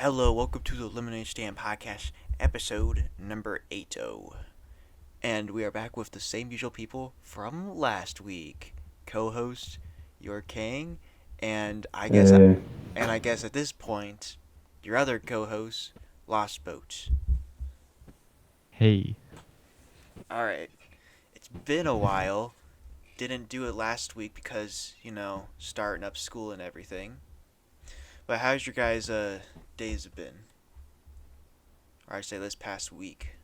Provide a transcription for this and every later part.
Hello, welcome to the Lemonade Stand Podcast, episode number 80. And we are back with the same usual people from last week. Co-host, your king, and Hey, I guess at this point, your other co-host, Lost Boats. Hey, Alright, it's been a while. Didn't do it last week because, starting up school and everything. But how's your guys' days been? Or I say this past week.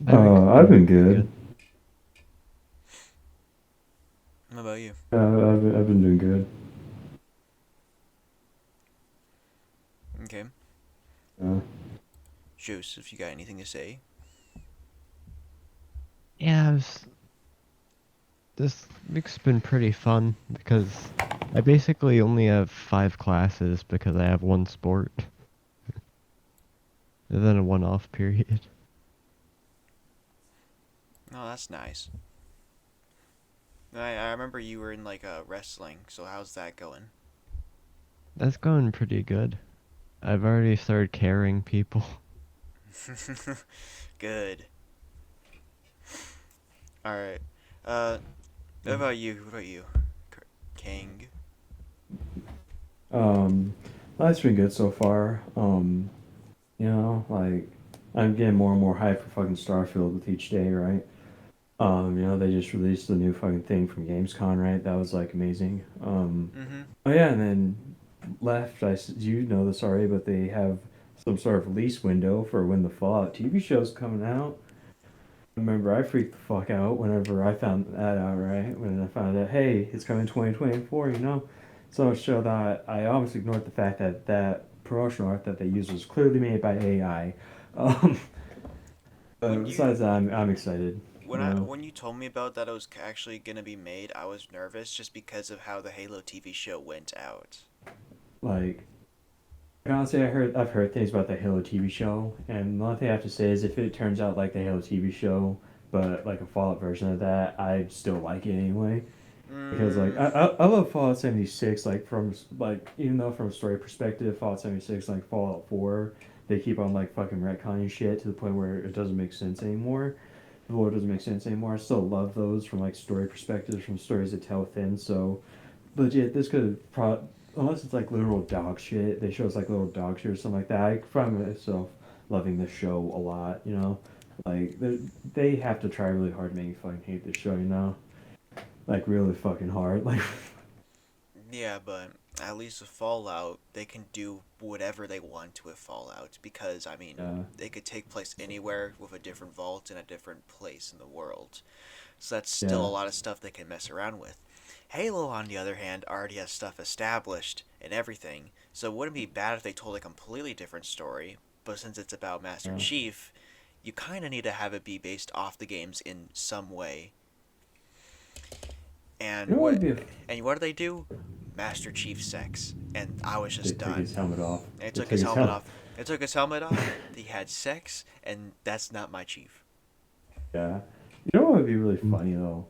my week's I've been been pretty good. good. How about you? I've been doing good. Okay. Uh, Joseph, you got anything to say? Yeah, this week's been pretty fun because I basically only have 5 classes because I have one sport and then a one-off period. Oh, that's nice. I remember you were in like wrestling, so how's that going? That's going pretty good. I've already started carrying people. Good. All right. Uh, what about you? What about you, King? um, Life's been good so far. Like I'm getting more and more hype for fucking Starfield with each day, right? They just released the new fucking thing from Gamescom, right? That was like amazing. Mm-hmm. Oh yeah, and then left. You know this already, but they have some sort of release window for when the Fallout TV show's coming out. Remember, I freaked the fuck out whenever I found that out, right? When I found out, hey, it's coming 2024. So much so that I almost ignored the fact that that promotional art that they used was clearly made by AI. Um, but When you besides that, I'm excited, when you I know? when you told me about that it was actually gonna be made, I was nervous just because of how the Halo TV show went out. Like, honestly, I've heard things about the Halo TV show, and the only thing I have to say is if it turns out like the Halo TV show, but like a Fallout version of that, I'd still like it anyway. Because like Mm, I love Fallout 76, like from like even though from a story perspective Fallout 76 like Fallout 4, they keep on like fucking retconning shit to the point where it doesn't make sense anymore. The lore doesn't make sense anymore. I still love those from like story perspectives, from stories that tell within. So legit, this could unless it's like literal dog shit, they show us like little dog shit or something like that. I find myself loving this show a lot. Like they have to try really hard to make me fucking hate this show. Like really fucking hard. Like yeah, but at least with Fallout, they can do whatever they want with Fallout because yeah, they could take place anywhere with a different vault in a different place in the world. So that's still yeah. a lot of stuff they can mess around with. Halo, on the other hand, already has stuff established and everything, so it wouldn't be bad if they told a completely different story. But since it's about Master Yeah. Chief, you kind of need to have it be based off the games in some way. You And know what would what be a and what do they do? Master Chief sex, and I was they just took his done. helmet off. They They took took his his helmet helmet. off. They took his helmet off. He had sex, and that's not my Chief. Yeah. You know what would be really funny though?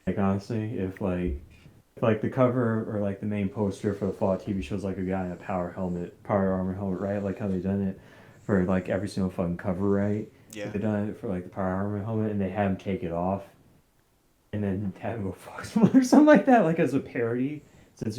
Like honestly, if like the cover or like the main poster for the Fallout TV shows like a guy in a power armor helmet, right? Like how they done it for like every single fucking cover, right? If Yeah. they done it for like the power armor helmet and they had him take it off and then have him go fuck someone or something like that, like as a parody. Since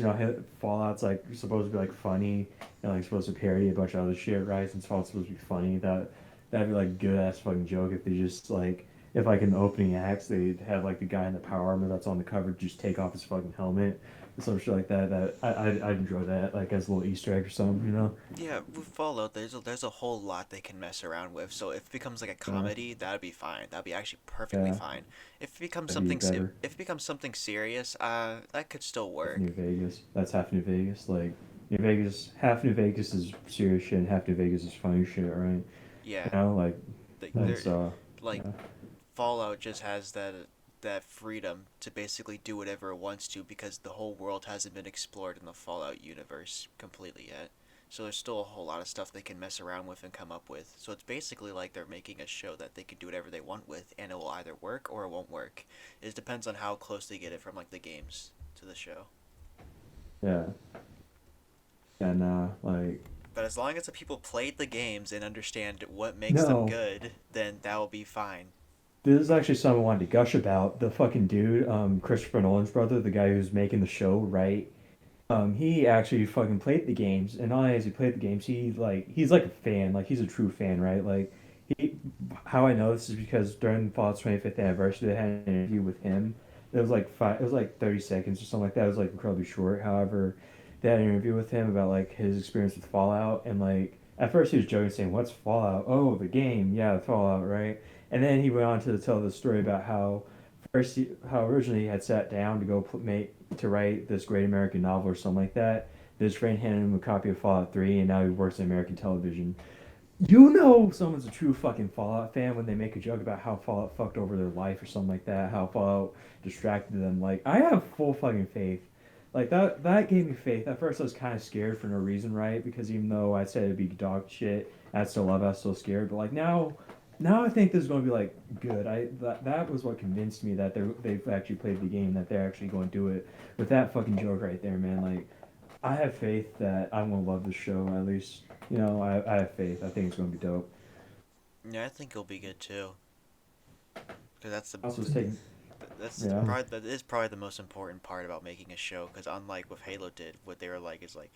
Fallout's like supposed to be like funny and like supposed to parody a bunch of other shit, right? Since Fallout's supposed to be funny, that'd be like good ass fucking joke if they just like if like in the opening acts they'd have like the guy in the power armor that's on the cover just take off his fucking helmet and some shit like that. I'd enjoy that like as a little Easter egg or something. Yeah, with Fallout, there's a whole lot they can mess around with. So if it becomes like a Yeah, comedy, that'd be fine. That'd be actually perfectly yeah, fine. If it becomes that'd be better. if it becomes something serious, that could still Like work. New Vegas, that's half New Vegas. Like New Vegas, half New Vegas is serious shit, and half New Vegas is funny shit, right? Yeah, Like they're that's like yeah, Fallout just has that freedom to basically do whatever it wants to because the whole world hasn't been explored in the Fallout universe completely yet. So there's still a whole lot of stuff they can mess around with and come up with. So it's basically like they're making a show that they can do whatever they want with, and it will either work or it won't work. It depends on how close they get it from like the games to the show. yeah. And like But as long as the people played the games and understand what makes them no, good, then that will be fine. this is actually something I wanted to gush about. The fucking dude, Christopher Nolan's brother, the guy who's making the show, right? He actually fucking played the games, and not only has he played the games, he's like a fan, like he's a true fan, right? Like he, how I know this is because during Fallout's 25th anniversary, they had an interview with him. It was like it was like 30 seconds or something like that. It was like incredibly short. However, they had an interview with him about like his experience with Fallout, and like at first he was joking, saying, "What's Fallout? Oh, the game, yeah, the Fallout, right?" And then he went on to tell the story about how how originally he had sat down to go make to write this great American novel or something like that. His friend handed him a copy of Fallout 3, and now he works in American television. You know someone's a true fucking Fallout fan when they make a joke about how Fallout fucked over their life or something like that, how Fallout distracted them. Like, I have full fucking faith. Like, that gave me faith. At first, I was kind of scared for no reason, right? Because even though I said it'd be dog shit, I still love it, I was still scared. But, like, now I think this is going to be, like, good. That was what convinced me that they've actually played the game, that they're actually going to do it. With that fucking joke right there, man, like, I have faith that I'm gonna love the show. At least, I have faith. I think it's gonna be dope. Yeah, I think it'll be good too. Because Also, it's taking, yeah, that is probably the most important part about making a show. Because unlike what Halo did, what they were like is like,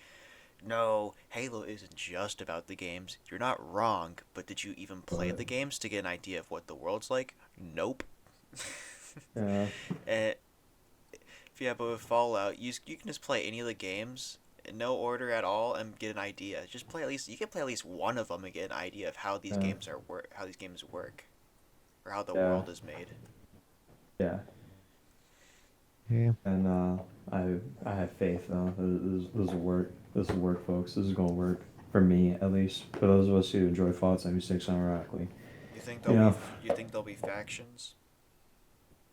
no, Halo isn't just about the games. You're not wrong, but did you even play but the games to get an idea of what the world's like? Nope. yeah, And yeah, but with Fallout, you can just play any of the games in no order at all and get an idea. Just play at least you can play at least one of them and get an idea of yeah, how these games work, or how the yeah, world is made. yeah. Yeah. And I have faith though. This will work. This will work, folks. This is gonna work for me at least. For those of us who enjoy Fallout 76 unironically, you know. You think there'll be factions?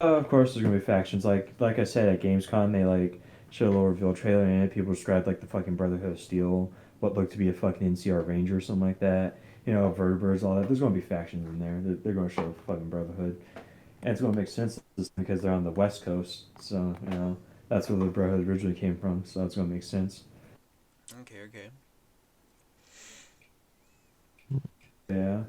Of course, there's gonna be factions. Like I said at Gamescom, they like showed a little reveal trailer in it. People described like the fucking Brotherhood of Steel, what looked to be a fucking NCR Ranger or something like that. Vertibirds, all that. There's gonna be factions in there. They're gonna show the fucking Brotherhood, and it's gonna make sense because they're on the West Coast. So that's where the Brotherhood originally came from. So it's gonna make sense. Okay, okay. Yeah.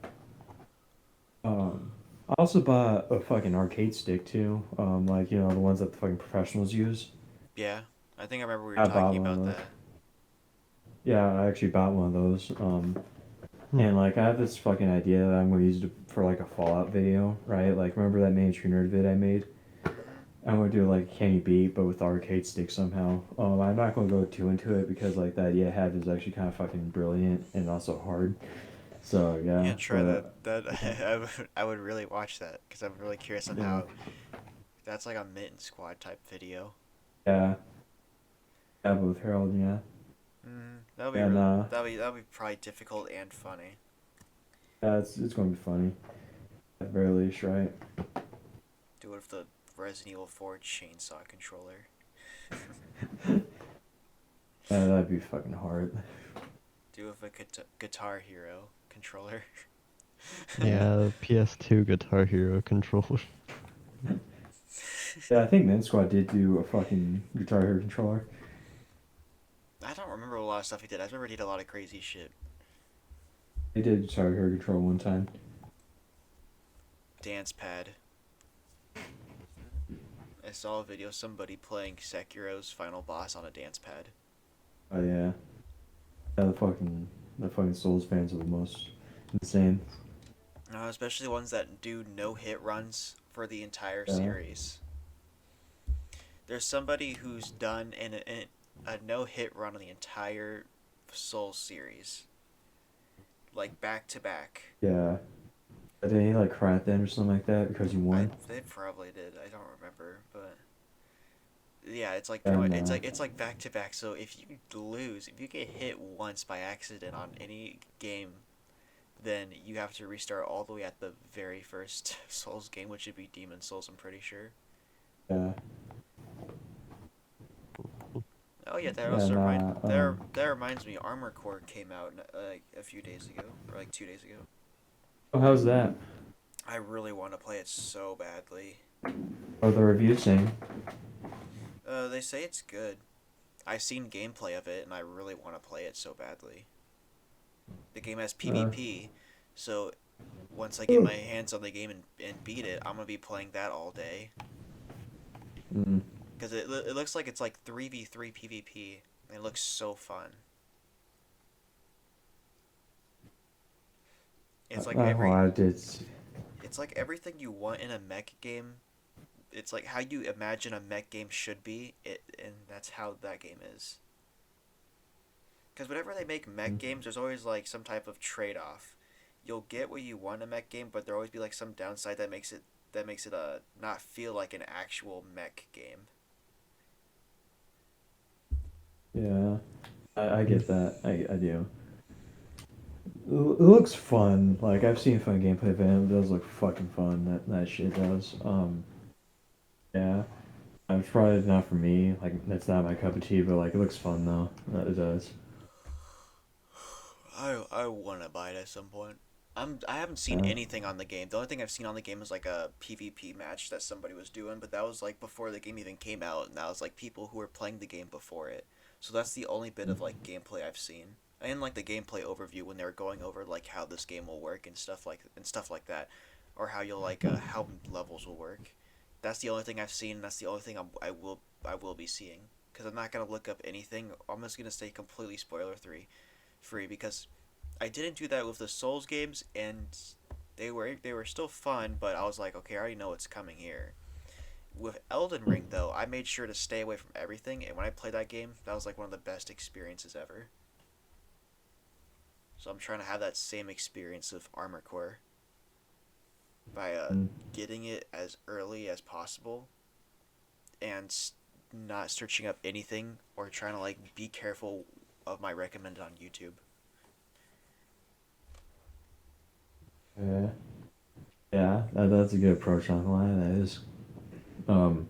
I also bought a fucking arcade stick too. Like the ones that the fucking professionals use. Yeah, I think I remember we were I bought talking one of about those. that. Yeah, I actually bought one of those. Hmm. And like I have this fucking idea that I'm gonna use it for like a Fallout video, right? Like remember that miniature nerd vid I made? Hmm. I'm gonna do like Can You Beat, but with arcade stick somehow. I'm not gonna go too into it because like the idea I had is actually kind of fucking brilliant and also hard. So yeah, Yeah, try that. but That I would really watch that because I'm really curious on yeah, how that's like a Mitten Squad type video. yeah, yeah, but with Harold, yeah, and That'll be probably difficult and funny. yeah, it's gonna be funny at the very least, right? Do it with the Resident Evil 4 chainsaw controller. Yeah, that'd be fucking hard. Do it with a Guitar Hero controller. Yeah, PS2 Guitar Hero controller. Yeah, I think Men Squad did do a fucking Guitar Hero controller. I don't remember a lot of stuff he did. I remember he did a lot of crazy shit. They did Guitar Hero control one time. Dance pad. I saw a video of somebody playing Sekiro's final boss on a dance pad. Oh yeah. Yeah, the fucking Souls fans are the most insane. Especially ones that do no hit runs for the entire Yeah. series. There's somebody who's done a no hit run on the entire Soul series, like back to back. Yeah. Did he like cry at the end or something like that because you won? They probably did. I don't remember, but yeah, it's like And it's like back to back. So if you lose, if you get hit once by accident on any game, then you have to restart all the way at the very first Souls game, which would be Demon Souls. I'm pretty sure. yeah. Oh yeah, And that reminds me. Armor Core came out like a few days ago, or like 2 days ago. oh, how's that? I really want to play it so badly. Or the reviews saying? They say it's good. I've seen gameplay of it, and I really want to play it so badly. The game has Uh, PvP, so once I get my hands on the game and beat it, I'm gonna be playing that all day. mm, Because it looks like it's like 3v3 PvP. And it looks so fun. It's like I did. it's like everything you want in a mech game. It's like how you imagine a mech game should be. And that's how that game is. Because whenever they make mech games, there's always like some type of trade off. You'll get what you want in a mech game, but there'll always be like some downside that makes it not feel like an actual mech game. Yeah, I get that. I do. It looks fun. Like I've seen fun gameplay of it. It does look fucking fun. That shit does. Yeah. It's probably not for me. Like that's not my cup of tea. But like it looks fun though. It does. I want to buy it at some point. I haven't seen Yeah. anything on the game. The only thing I've seen on the game is like a PvP match that somebody was doing, but that was like before the game even came out, and that was like people who were playing the game before it. So that's the only bit of like gameplay I've seen. And like the gameplay overview when they were going over like how this game will work and stuff like that, or how you'll like how levels will work. That's the only thing I've seen. And that's the only thing I will be seeing because I'm not gonna look up anything. I'm just gonna stay completely spoiler free because I didn't do that with the Souls games, and they were still fun, but I was like, okay, I already know what's coming here. With Elden Ring, though, I made sure to stay away from everything, and when I played that game, that was like one of the best experiences ever. So I'm trying to have that same experience with Armor Core by Mm. getting it as early as possible and not searching up anything or trying to like be careful of my recommended on YouTube. Yeah. Yeah. That's a good approach. Not gonna lie. That is. Um.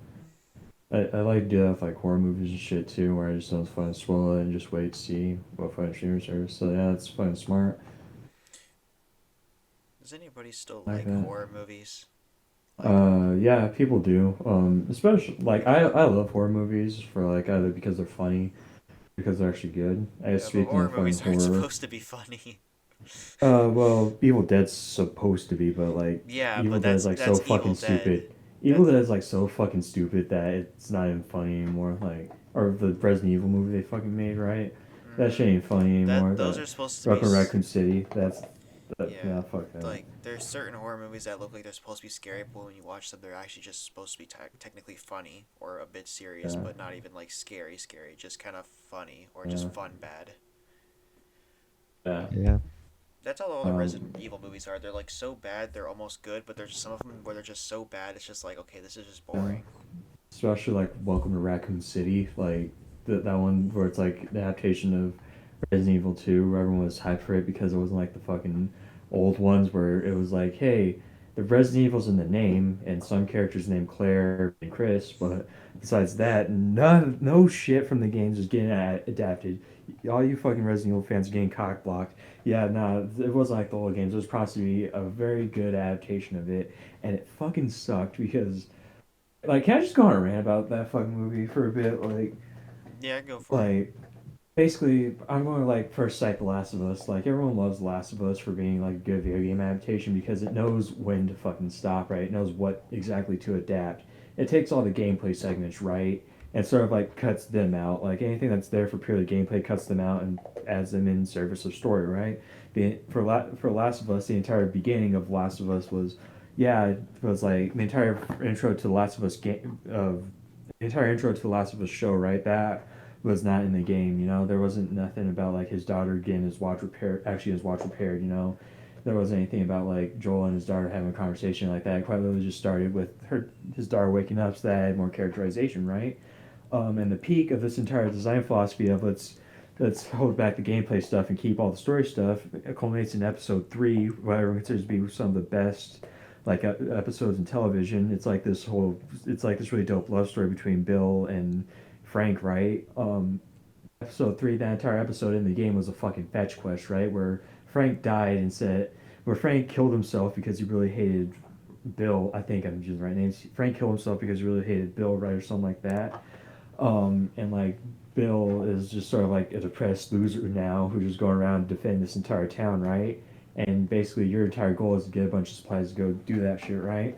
I like to do that with like horror movies and shit too, where I just don't fucking spoil it and just wait to see what fucking streamers are. So yeah, it's fucking smart. Does anybody still Like like that. horror movies? Like, Yeah, people do. Especially like I love horror movies for like either because they're funny, because they're actually good. I guess yeah, but speaking horror of fucking movies aren't horror, supposed to be funny. well, Evil Dead's supposed to be, but like Yeah, Evil but Dead's like so that's Evil fucking Dead. stupid. Evil That's Dead is like so fucking stupid that it's not even funny anymore. Like, or the Resident Evil movie they fucking made, right? That shit ain't funny anymore. that those That are supposed to be Rock and Raccoon City, yeah. yeah, fuck that. Like there's certain horror movies that look like they're supposed to be scary, but when you watch them, they're actually just supposed to be technically funny or a bit serious, Yeah, but not even like scary, just kind of funny or yeah, just fun bad. yeah. Yeah. That's how all the Um, Resident Evil movies are. They're like so bad, they're almost good, but there's some of them where they're just so bad, it's just like okay, this is just yeah. boring. Especially like Welcome to Raccoon City, like that one where it's like the adaptation of Resident Evil 2, where everyone was hyped for it because it wasn't like the fucking old ones where it was like, hey, the Resident Evil's in the name and some characters named Claire and Chris, but besides that, no shit from the games is getting adapted. All you fucking Resident Evil fans are getting cock blocked. Yeah, nah, it wasn't like the old games. It was supposed to be a very good adaptation of it, and it fucking sucked because like, can I just go on a rant about that fucking movie for a bit? Yeah, go for it. Like, basically, I'm going to like first cite The Last of Us. Like, everyone loves The Last of Us for being like a good video game adaptation because it knows when to fucking stop, right? It knows what exactly to adapt. It takes all the gameplay segments, right? And sort of like cuts them out. Like anything that's there for purely gameplay cuts them out and adds them in service of story, right? For Last of Us, the entire beginning of Last of Us was, yeah, it was like the entire intro to the Last of Us game of the entire intro to the Last of Us show, right? That was not in the game. You know, there wasn't nothing about like his daughter getting his watch repaired. Actually, his watch repaired. You know, there wasn't anything about like Joel and his daughter having a conversation like that. It quite literally just started with his daughter waking up, so that had more characterization, right? And the peak of this entire design philosophy of let's hold back the gameplay stuff and keep all the story stuff. It culminates in episode 3, what everyone considers to be some of the best like episodes in television. It's like this really dope love story between Bill and Frank, right? Episode 3, that entire episode in the game was a fucking fetch quest, right? Where Frank killed himself because he really hated Bill. I think I'm using the right names. Frank killed himself because he really hated Bill, right, or something like that. And like Bill is just sort of like a depressed loser now who's just going around defending this entire town, right? And basically, your entire goal is to get a bunch of supplies to go do that shit, right?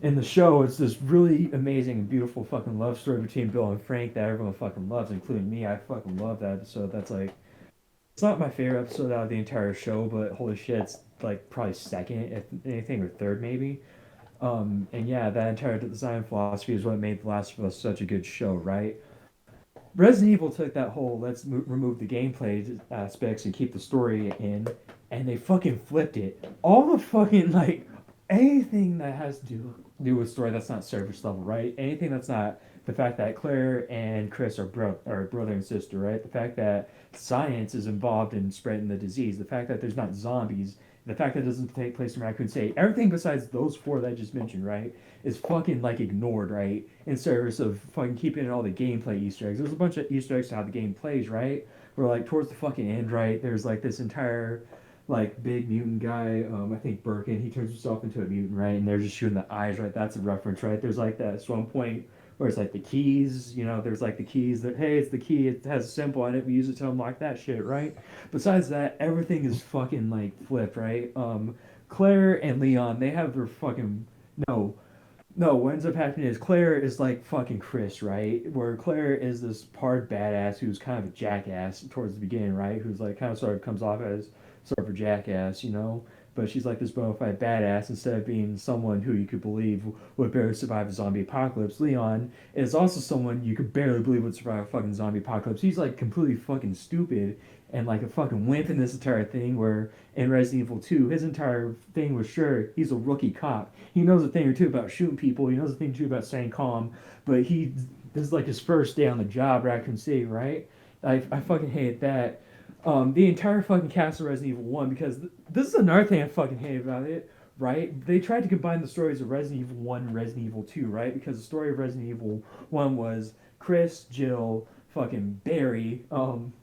In the show, it's this really amazing and beautiful fucking love story between Bill and Frank that everyone fucking loves, including me. I fucking love that episode. That's like, it's not my favorite episode out of the entire show, but holy shit, it's like probably second, if anything, or third maybe. And yeah, that entire design philosophy is what made The Last of Us such a good show, right? Resident Evil took that whole remove the gameplay aspects and keep the story in, and they fucking flipped it. All the fucking like anything that has to do with story that's not surface level, right? Anything that's not the fact that Claire and Chris are brother and sister, right? The fact that science is involved in spreading the disease, the fact that there's not zombies, the fact that it doesn't take place in Raccoon City, everything besides those four that I just mentioned, right, is fucking like ignored, right? In service of fucking keeping in all the gameplay Easter eggs. There's a bunch of Easter eggs to how the game plays, right? Where like towards the fucking end, right, there's like this entire like big mutant guy, I think Birkin, he turns himself into a mutant, right? And they're just shooting the eyes, right? That's a reference, right? There's like that one point where it's like the keys, there's like the keys that, hey, it's the key, it has a symbol on it, we use it to unlock that shit, right? Besides that, everything is fucking like flipped, right? Claire and Leon, they have their fucking no, no, what ends up happening is Claire is like fucking Chris, right? Where Claire is this part badass who's kind of a jackass towards the beginning, right? Who's like kind of sort of comes off as sort of a jackass. But she's like this bona fide badass instead of being someone who you could believe would barely survive a zombie apocalypse. Leon is also someone you could barely believe would survive a fucking zombie apocalypse. He's like completely fucking stupid and like a fucking wimp in this entire thing where in Resident Evil 2, his entire thing was sure he's a rookie cop. He knows a thing or two about shooting people, he knows a thing or two about staying calm, but this is like his first day on the job, Raccoon City, right? I fucking hate that. The entire fucking cast of Resident Evil 1, because this is another thing I fucking hate about it, right? They tried to combine the stories of Resident Evil 1 and Resident Evil 2, right? Because the story of Resident Evil 1 was Chris, Jill, fucking Barry,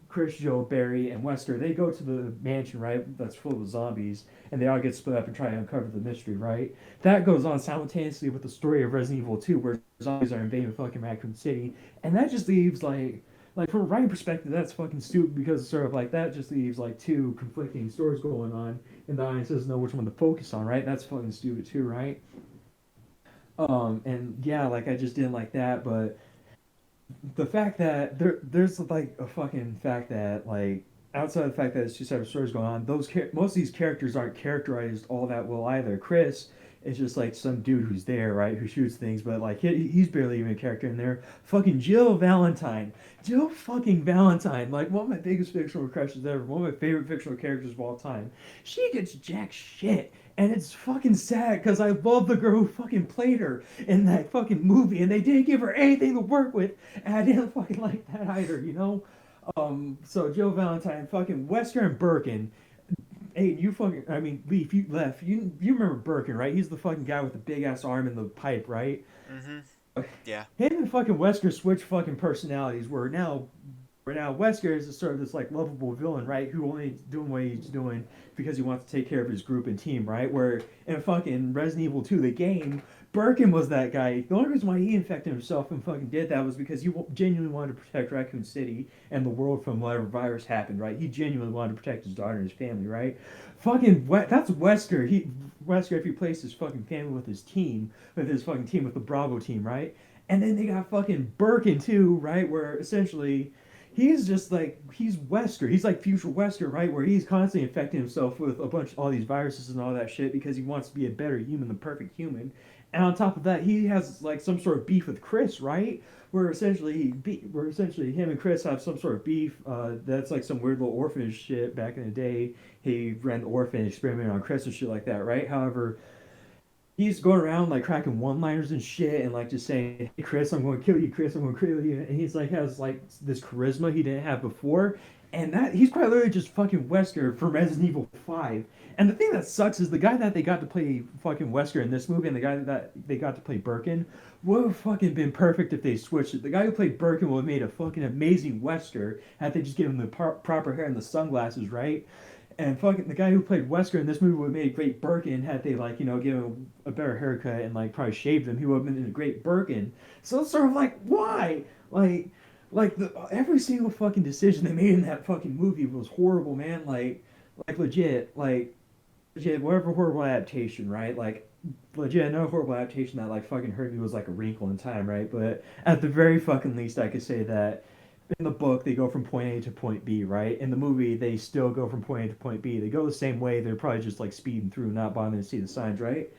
Chris, Joe, Barry, and Wesker, they go to the mansion, right, that's full of zombies, and they all get split up and try to uncover the mystery, right? That goes on simultaneously with the story of Resident Evil 2, where zombies are invading fucking Raccoon City, and that just leaves, like from a writing perspective, that's fucking stupid because sort of like that just leaves like two conflicting stories going on, and the audience doesn't know which one to focus on, right? That's fucking stupid too, right? And yeah, like I just didn't like that, but the fact that there's like a fucking fact that like outside of the fact that it's two separate stories going on, most of these characters aren't characterized all that well either. Chris is just like some dude who's there, right, who shoots things, but like he's barely even a character in there. Fucking Jill fucking Valentine, like one of my biggest fictional crushes ever, one of my favorite fictional characters of all time. She gets jack shit. And it's fucking sad because I love the girl who fucking played her in that fucking movie, and they didn't give her anything to work with, and I didn't fucking like that either. So Joe Valentine, fucking Wesker and Birkin. Hey, you fucking, I mean, Leaf, you left. You remember Birkin, right? He's the fucking guy with the big ass arm and the pipe, right? Mm-hmm. Yeah. Him and fucking Wesker switch fucking personalities. Where now Wesker is sort of this like lovable villain, right? Who only doing what he's doing because he wants to take care of his group and team, right? Where in fucking Resident Evil 2, the game, Birkin was that guy. The only reason why he infected himself and fucking did that was because he genuinely wanted to protect Raccoon City and the world from whatever virus happened, right? He genuinely wanted to protect his daughter and his family, right? That's Wesker. Wesker, if he placed his fucking family with his team, with the Bravo team, right? And then they got fucking Birkin too, right? Where essentially he's just like he's Wesker. He's like future Wesker, right? Where he's constantly infecting himself with a bunch of all these viruses and all that shit because he wants to be a better human, the perfect human. And on top of that, he has like some sort of beef with Chris, right? Where essentially him and Chris have some sort of beef. That's like some weird little orphanage shit back in the day. He ran the orphanage, experimented on Chris and shit like that, right? However, he's going around like cracking one-liners and shit and like just saying, "Hey Chris, I'm going to kill you, Chris, I'm going to kill you," and he's like has like this charisma he didn't have before, and that he's quite literally just fucking Wesker from Resident Evil 5. And the thing that sucks is the guy that they got to play fucking Wesker in this movie and the guy that they got to play Birkin would have fucking been perfect if they switched it. The guy who played Birkin would have made a fucking amazing Wesker had they just given him the proper hair and the sunglasses, right? And fucking the guy who played Wesker in this movie would have made a great Birkin had they like given him a better haircut and like probably shaved him. He would have been in a great Birkin. So it's sort of like why like Like every single fucking decision they made in that fucking movie was horrible, man. Like legit, whatever horrible adaptation, right? Like, legit, another horrible adaptation that like fucking hurt me was like A Wrinkle in Time, right? But at the very fucking least, I could say that in the book they go from point A to point B, right? In the movie, they still go from point A to point B. They go the same way. They're probably just like speeding through, not bothering to see the signs, right?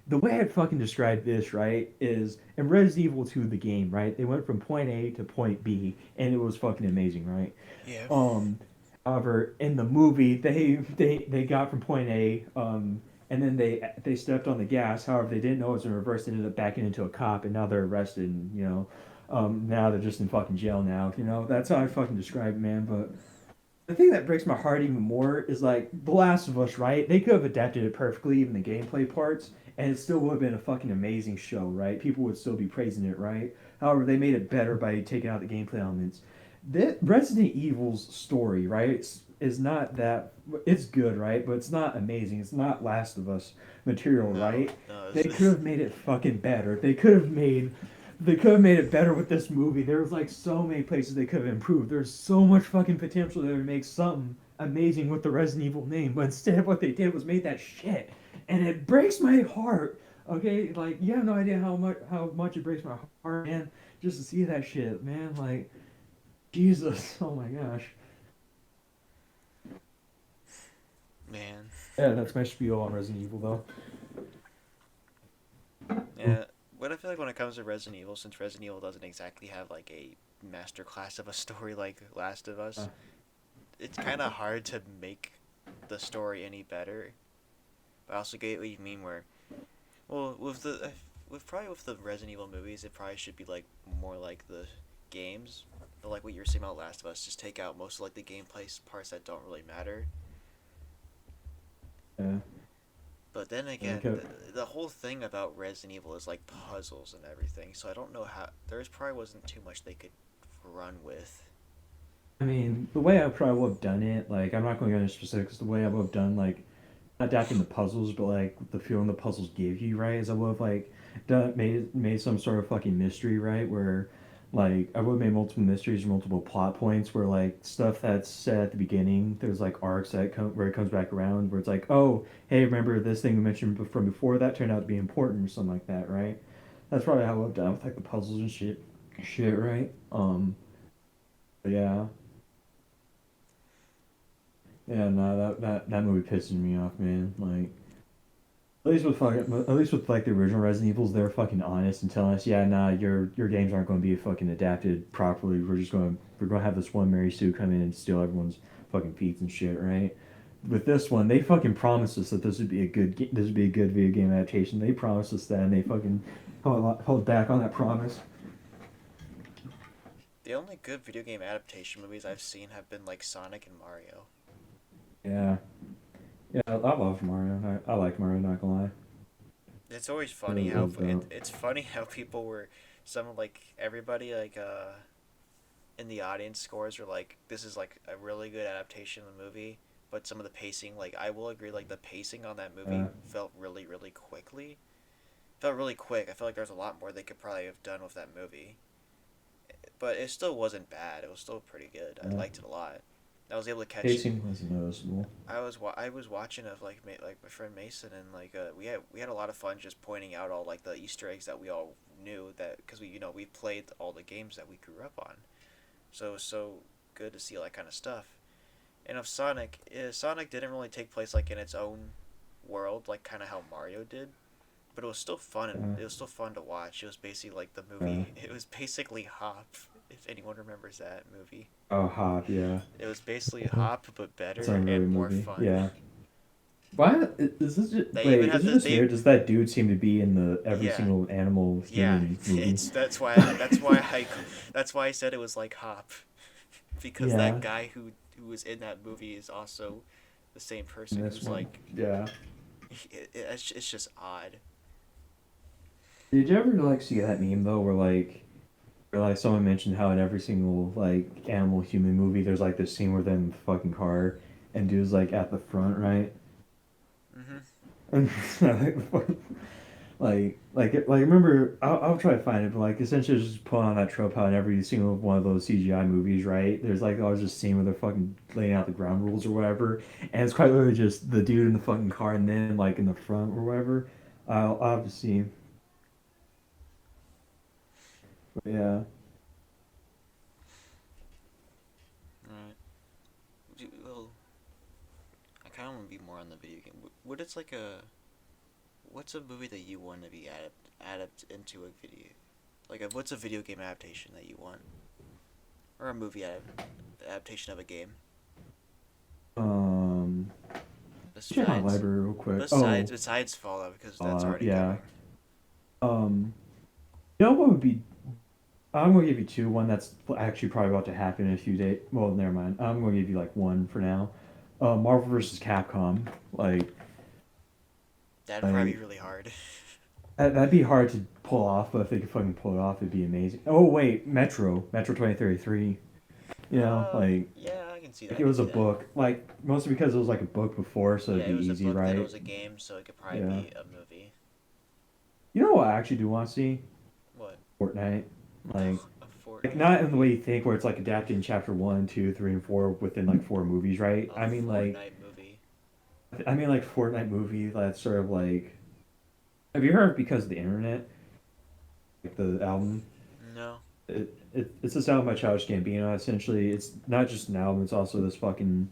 The way I'd fucking describe this, right, is in Resident Evil 2, the game, right? They went from point A to point B, and it was fucking amazing, right? Yeah. Um, However, in the movie, they got from point A, and then they stepped on the gas. However, they didn't know it was in reverse. They ended up backing into a cop, and now they're arrested. And, now they're just in fucking jail now. That's how I fucking describe it, man. But the thing that breaks my heart even more is like The Last of Us, right? They could have adapted it perfectly, even the gameplay parts, and it still would have been a fucking amazing show, right? People would still be praising it, right? However, they made it better by taking out the gameplay elements. Resident Evil's story, right, is not that. It's good, right? But it's not amazing. It's not Last of Us material, No, right? no. They could have made it fucking better. They could have made it better with this movie. There was like so many places they could have improved. There's so much fucking potential there to make something amazing with the Resident Evil name. But instead, what they did was made that shit, and it breaks my heart. Okay, like you have no idea how much it breaks my heart, man. Just to see that shit, man. Like Jesus, oh my gosh. Man. Yeah, that's my spiel on Resident Evil, though. Yeah. What I feel like when it comes to Resident Evil, since Resident Evil doesn't exactly have like a master class of a story like Last of Uh, Us, it's kind of hard to make the story any better. But I also get what you mean. Where, well, with the Resident Evil movies, it probably should be like more like the games. But like what you were saying about Last of Us, just take out most of like the gameplay parts that don't really matter. yeah, But then again, okay. the whole thing about Resident Evil is like puzzles and everything. So I don't know how. There's probably wasn't too much they could run with. I mean, the way I probably would have done it, like, I'm not going to go into specifics, the way I would have done, like, not adapting the puzzles, but, like, the feeling the puzzles give you, right, is I would have, like, made some sort of fucking mystery, right, where, like, I would have made multiple mysteries or multiple plot points where, like, stuff that's said at the beginning, there's, like, arcs where it comes back around, where it's like, oh, hey, remember this thing we mentioned from before that turned out to be important or something like that, right? That's probably how I would have done with, like, the puzzles and shit, right? But yeah. Yeah, no, that movie pisses me off, man. Like, at least with like the original Resident Evils, they're fucking honest and telling us, yeah, nah, your games aren't going to be fucking adapted properly. We're gonna have this one Mary Sue come in and steal everyone's fucking feats and shit, right? With this one, they fucking promised us that this would be a good video game adaptation. They promised us that, and they fucking held back on that promise. The only good video game adaptation movies I've seen have been like Sonic and Mario. Yeah, yeah, I love Mario. I like Mario. Not gonna lie, It's always funny it how was dope. it's funny how people were some like everybody like in the audience scores are like this is like a really good adaptation of the movie, but some of the pacing like I will agree like the pacing on that movie Uh, felt really quickly. Felt really quick. I feel like there's a lot more they could probably have done with that movie. But it still wasn't bad. It was still pretty good. I uh, liked it a lot. I was able to catch. Pacing was noticeable. I was watching of like my friend Mason and like we had a lot of fun just pointing out all like the Easter eggs that we all knew that because we played all the games that we grew up on, so it was so good to see all that kind of stuff. And of Sonic, Sonic didn't really take place like in its own world like kind of how Mario did, but it was still fun and Uh, it was still fun to watch. It was basically like the uh, movie. It was basically Hop, if anyone remembers that movie. oh, Hop, yeah. It was basically Uh, Hop but That's better not really a and more movie. fun. Yeah. Why is this just, They even wait, had is it the just they weird? Does that dude seem to be in the every yeah single animal yeah human movie? it's that's why I said it was like Hop because that Yeah. guy who was in that movie is also the same And person this who's one. like Yeah. it's just odd. Did you ever like see that meme though where like someone mentioned how in every single like animal human movie there's like this scene where they're in the fucking car and dude's like at the front, right? Mhm. And Like remember, I'll try to find it, but like essentially just pulling on that trope how in every single one of those CGI movies, right? There's like always just scene where they're fucking laying out the ground rules or whatever, and it's quite literally just the dude in the fucking car and then like in the front or whatever. I'll have to see. But yeah. Right. Well, I kind of want to be more on the video game. What it's like a what's a movie that you want to be adapt into a video? Like what's a video game adaptation that you want, or a movie adaptation of a game? Um, check my Besides, library real quick. Oh, besides Fallout because that's already yeah. coming. Um, you know what would be? I'm gonna give you two. One that's actually probably about to happen in a few days. Well, never mind. I'm gonna give you like one for now. Marvel versus Capcom. Like, That'd probably be like really hard. that'd be hard to pull off, but if they could fucking pull it off, it'd be amazing. Oh wait, Metro 2033. You know, Yeah, I can see that. like I it can was a see that. book. Like mostly because it was like a book before, so Yeah, it'd be it was a easy, book, then it right? was a game, so it could probably Yeah. be a movie. You know what I actually do want to see? What? Fortnite. Like A like Fortnite not in the way you movie? think where it's like adapting chapter one, two, three, and four within like four movies, right? A Fortnite movie? I mean like Fortnite movie that's sort of like have you heard Because of the Internet? Like the album? No. It's this album by Childish Gambino. Essentially, it's not just an album; it's also this fucking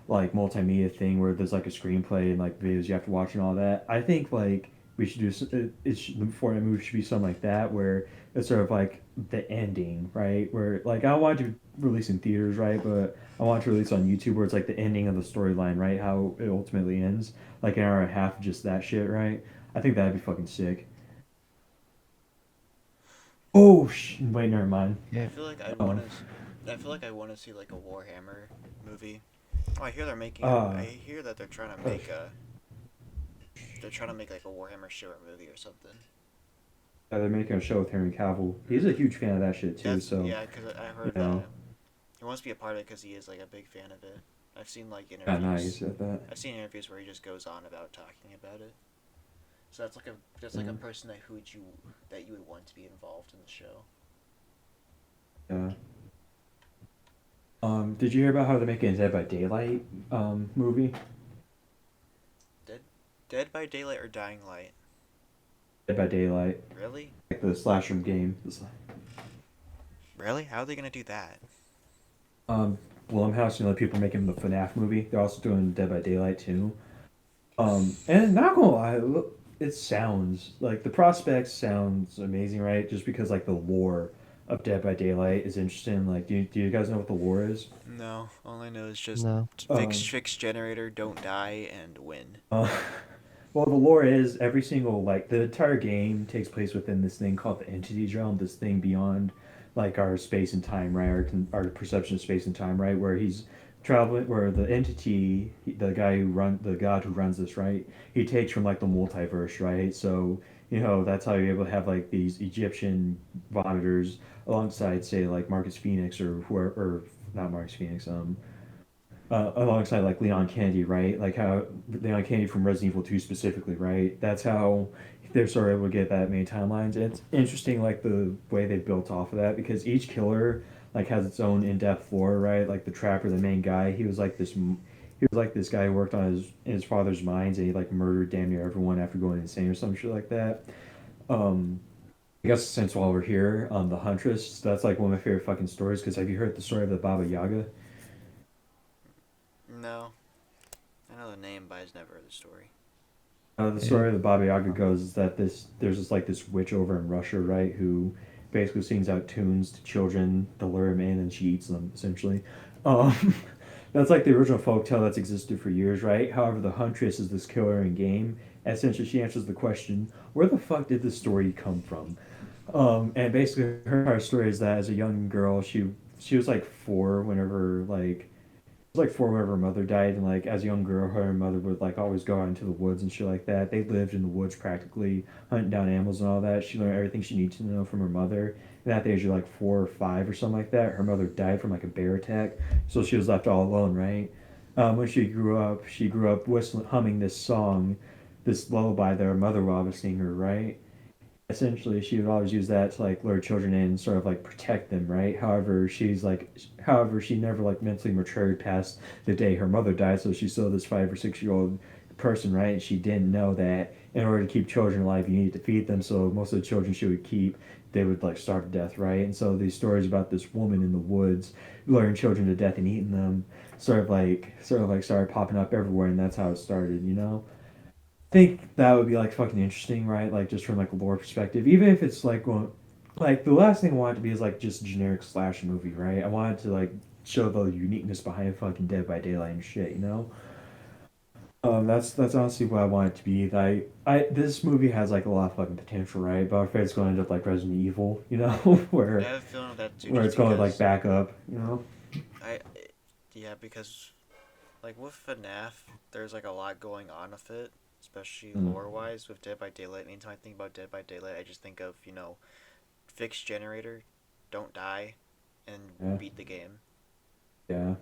like multimedia thing where there's like a screenplay and like videos you have to watch and all that. I think like we should do the Fortnite movie should be something like that where it's sort of like the ending, right? Where like I don't want it to release in theaters, right? But I want it to release on YouTube where it's like the ending of the storyline, right? How it ultimately ends, like an hour and a half of just that shit, right? I think that'd be fucking sick. Oh, wait, never mind. I Yeah. feel like I'd Oh, want to. I feel like I want to see like a Warhammer movie. Oh, I hear they're making a. I uh, hear that they're trying to oh, make a. They're trying to make like a Warhammer show or movie or something. they're making a show with Henry Cavill. He's a huge fan of that shit too. That's So yeah, because I you heard know, that he wants to be a part of it because he is like a big fan of it. I've seen like yeah, nice interviews. at that. I've seen interviews where he just goes on about talking about it. So that's like a Yeah, person that you would want to be involved in the show. yeah. Did you hear about how they're making a Dead by Daylight movie? Dead Dead by Daylight or Dying Light? Dead by Daylight, Really? like the slasher game. Really? How are they gonna do that? Um, Blumhouse, you know, the people making the FNAF movie. They're also doing Dead by Daylight too. And not gonna lie, look, it sounds like the prospect sounds amazing, right? Just because like the lore of Dead by Daylight is interesting. Like, do you guys know what the lore is? No, all I know is just No. Um, fix generator, don't die, and win. uh, well, the lore is every single like the entire game takes place within this thing called the Entities realm, this thing beyond like our space and time, right? Our perception of space and time, right? Where he's traveling, where the entity, the guy who the god who runs this, right? He takes from like the multiverse, right? So you know that's how you're able to have like these Egyptian vomiters alongside, say, like Marcus Phoenix or whoever, or not Marcus Phoenix, alongside like Leon Kennedy, right? Like how Leon Kennedy from Resident Evil 2 specifically, right? That's how they're sort of able to get that many timelines. And it's interesting, like the way they built off of that because each killer like has its own in-depth lore, right? Like the Trapper, the main guy, he was like this guy who worked on his father's mines and he like murdered damn near everyone after going insane or some shit like that. Um, I guess since while we're here, the Huntress, that's like one of my favorite fucking stories because have you heard the story of the Baba Yaga? No, I know the name, but I just never heard the story. The Yeah. story of the Baba Yaga goes is that there's this like this witch over in Russia, right, who basically sings out tunes to children to lure them in, and she eats them essentially. Um, that's like the original folktale that's existed for years, right? However, the Huntress is this killer in game. Essentially, she answers the question, "Where the fuck did this story come from?" And basically, her entire story is that as a young girl, she was like four whenever like four whenever her mother died, and like as a young girl, her and mother would like always go out into the woods and shit like that. They lived in the woods practically, hunting down animals and all that. She learned everything she needed to know from her mother. And at the age of like 4 or 5 or something like that, her mother died from like a bear attack, so she was left all alone, right? When she grew up whistling, humming this song this lullaby that her mother would always sing her, right? Essentially she would always use that to like lure children in and sort of like protect them, right? However she never like mentally matured past the day her mother died, so she's still this 5 or 6 year old person, right? And she didn't know that in order to keep children alive you need to feed them, so most of the children she would keep they would like starve to death, right? And so these stories about this woman in the woods luring children to death and eating them sort of like started popping up everywhere, and that's how it started, you know? Think that would be like fucking interesting, right? Like just from like a lore perspective, even if it's like going, like the last thing I want it to be is like just a generic slasher movie, right? I want it to like show the uniqueness behind fucking Dead by Daylight and shit, you know. That's honestly what I want it to be. This movie has like a lot of fucking potential, right? But I'm afraid it's going to end up like Resident Evil, you know, I where have a feeling of that too, where just it's going to like because back up, you know. I, yeah, because like with FNAF, there's like a lot going on with it, especially Mm. lore wise. With Dead by Daylight, anytime I think about Dead by Daylight, I just think of fixed generator, don't die, and Yeah, beat the game. yeah.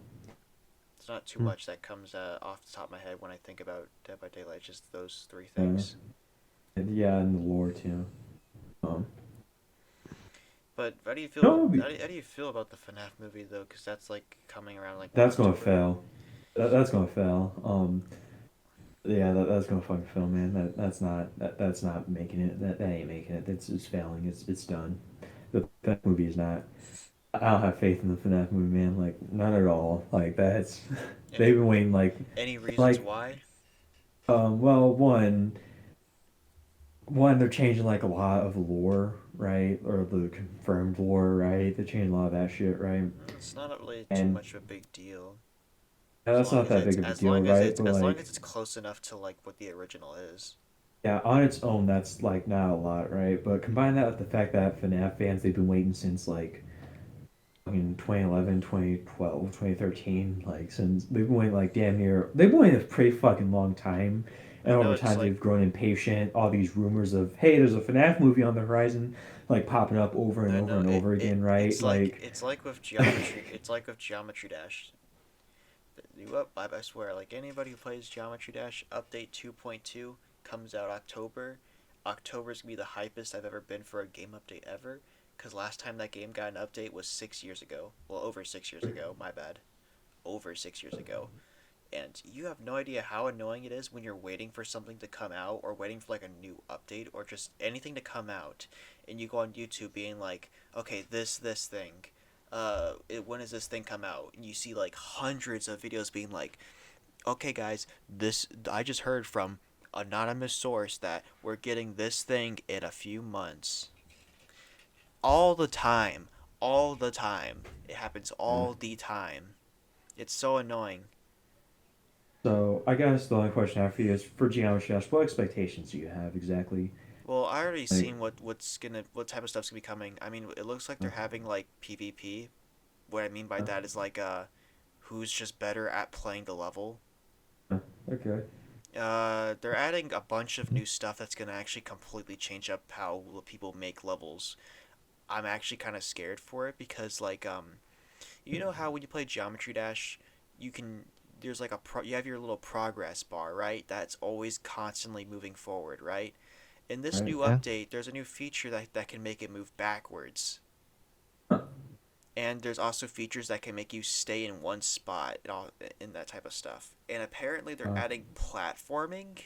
It's not too Mm. much that comes off the top of my head when I think about Dead by Daylight. Just those three Yeah, things. yeah, and the lore too. Um, But how do you no, feel? it'll be, How do you feel about the FNAF movie though? Because that's like coming around like what, that's gonna October? fail. That's gonna fail. Yeah, that's gonna fucking fail, man. That's not making it. That ain't making it. That's just failing. It's done. The FNAF movie is not. I don't have faith in the FNAF movie, man. Like not at all. Like that's Any they've been waiting any reasons like why? well one they're changing like a lot of the lore, right? Or the confirmed lore, right? They're changing a lot of that shit, right? It's not really too And much of a big deal. As that's long not as that it's big of a deal, right? But as long like as it's close enough to like what the original is. yeah, on its own, that's like not a lot, right? But combine that with the fact that FNAF fans, they've been waiting since like in 2011, 2012, 2013, like since they've been waiting like damn near, they've been waiting a pretty fucking long time. And I know over it's time, like they've grown impatient. All these rumors of, hey, there's a FNAF movie on the horizon, like popping up over and I over know and over again, right? Like, it's like with geometry. It's like with Geometry Dash. I swear, like anybody who plays Geometry Dash, update 2.2 comes out October. October's gonna be the hypest I've ever been for a game update ever. Cause last time that game got an update was 6 years ago. Well, over 6 years ago. My bad. Over 6 years ago. And you have no idea how annoying it is when you're waiting for something to come out or waiting for like a new update or just anything to come out, and you go on YouTube being like, okay, this thing, when does this thing come out? And you see like hundreds of videos being like, okay guys, this I just heard from anonymous source that we're getting this thing in a few months. All the time, all the time. It happens uh, all the time. It's so annoying. so I guess the only question I have for you is for Geometry Dash, what expectations do you have exactly? Well, I already Like, seen what type of stuff's gonna be coming. I mean, it looks like they're having like PvP. What I mean by uh, that is like who's just better at playing the level. okay. They're adding a bunch of new stuff that's gonna actually completely change up how people make levels. I'm actually kind of scared for it because like you know how when you play Geometry Dash, you can there's like you have your little progress bar, right? That's always constantly moving forward, right? In this Right. new Yeah. update, there's a new feature that can make it move backwards. Huh. And there's also features that can make you stay in one spot and all in that type of stuff. And apparently they're Uh, adding platforming.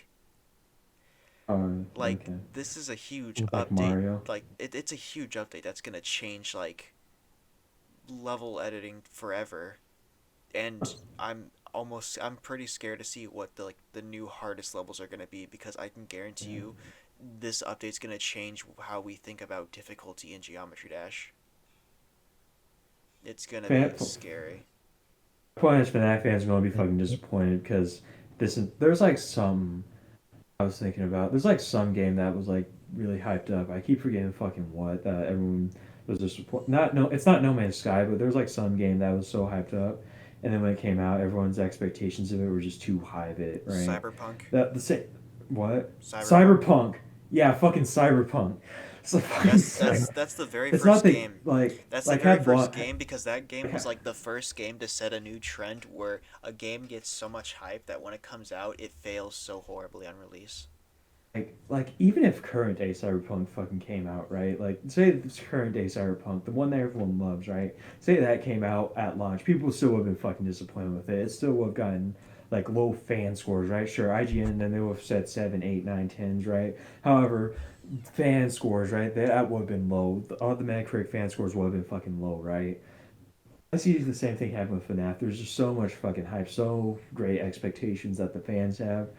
Like okay. this is a huge Like update. Mario. Like it's a huge update that's gonna change like level editing forever. And I'm pretty scared to see what the new hardest levels are gonna be because I can guarantee Yeah. you this update's gonna change how we think about difficulty in Geometry Dash. It's gonna be Fan, scary. point is, FNAF fans are gonna be fucking disappointed because there's like some I was thinking about. There's like some game that was like really hyped up. I keep forgetting fucking what. Everyone was just not no. It's not No Man's Sky, but there's like some game that was so hyped up, and then when it came out, everyone's expectations of it were just too high of it, right? Cyberpunk. That the same. What? Cyberpunk. Cyberpunk. Yeah, fucking Cyberpunk. So fucking That's the very It's not first the game. like That's the like very had first bought. game because that game was Like, like the first game to set a new trend where a game gets so much hype that when it comes out it fails so horribly on release. like even if current day Cyberpunk fucking came out, right? Like say this current day Cyberpunk, the one that everyone loves, right? Say that came out at launch, people still would have been fucking disappointed with it. It still would have gotten like low fan scores, right? Sure, IGN then they would have said 7, 8, 9, 10s, right? However, fan scores, right? That would have been low. All the Metacritic fan scores would have been fucking low, right? I see the same thing happen with FNAF. There's just so much fucking hype, so great expectations that the fans have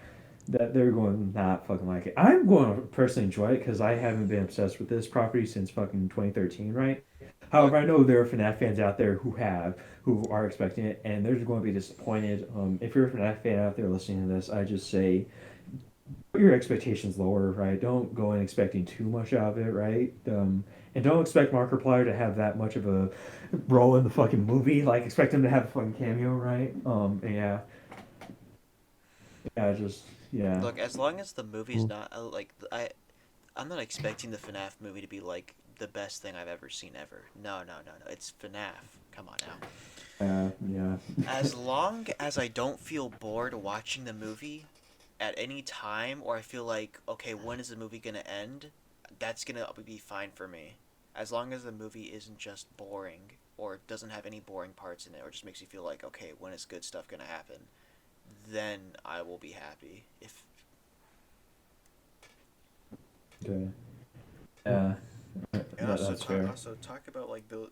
that they're going to not fucking like it. I'm going to personally enjoy it because I haven't been obsessed with this property since fucking 2013, right? Look, However, I know there are FNAF fans out there who are expecting it, and they're going to be disappointed. If you're a FNAF fan out there listening to this, I just say put your expectations lower, right? Don't go in expecting too much out of it, right? And don't expect Markiplier to have that much of a role in the fucking movie. Like, expect him to have a fucking cameo, right? Yeah, yeah, just yeah. look. As long as the movie's Mm. not I'm not expecting the FNAF movie to be like the best thing I've ever seen ever. No, no, no, no. It's FNAF. Come on now. Yeah. As long as I don't feel bored watching the movie at any time, or I feel like, okay, when is the movie gonna end? That's gonna be fine for me. As long as the movie isn't just boring, or doesn't have any boring parts in it, or just makes you feel like, okay, when is good stuff gonna happen? Then I will be happy. If Okay. Yeah, and also that's fair. talk about like build.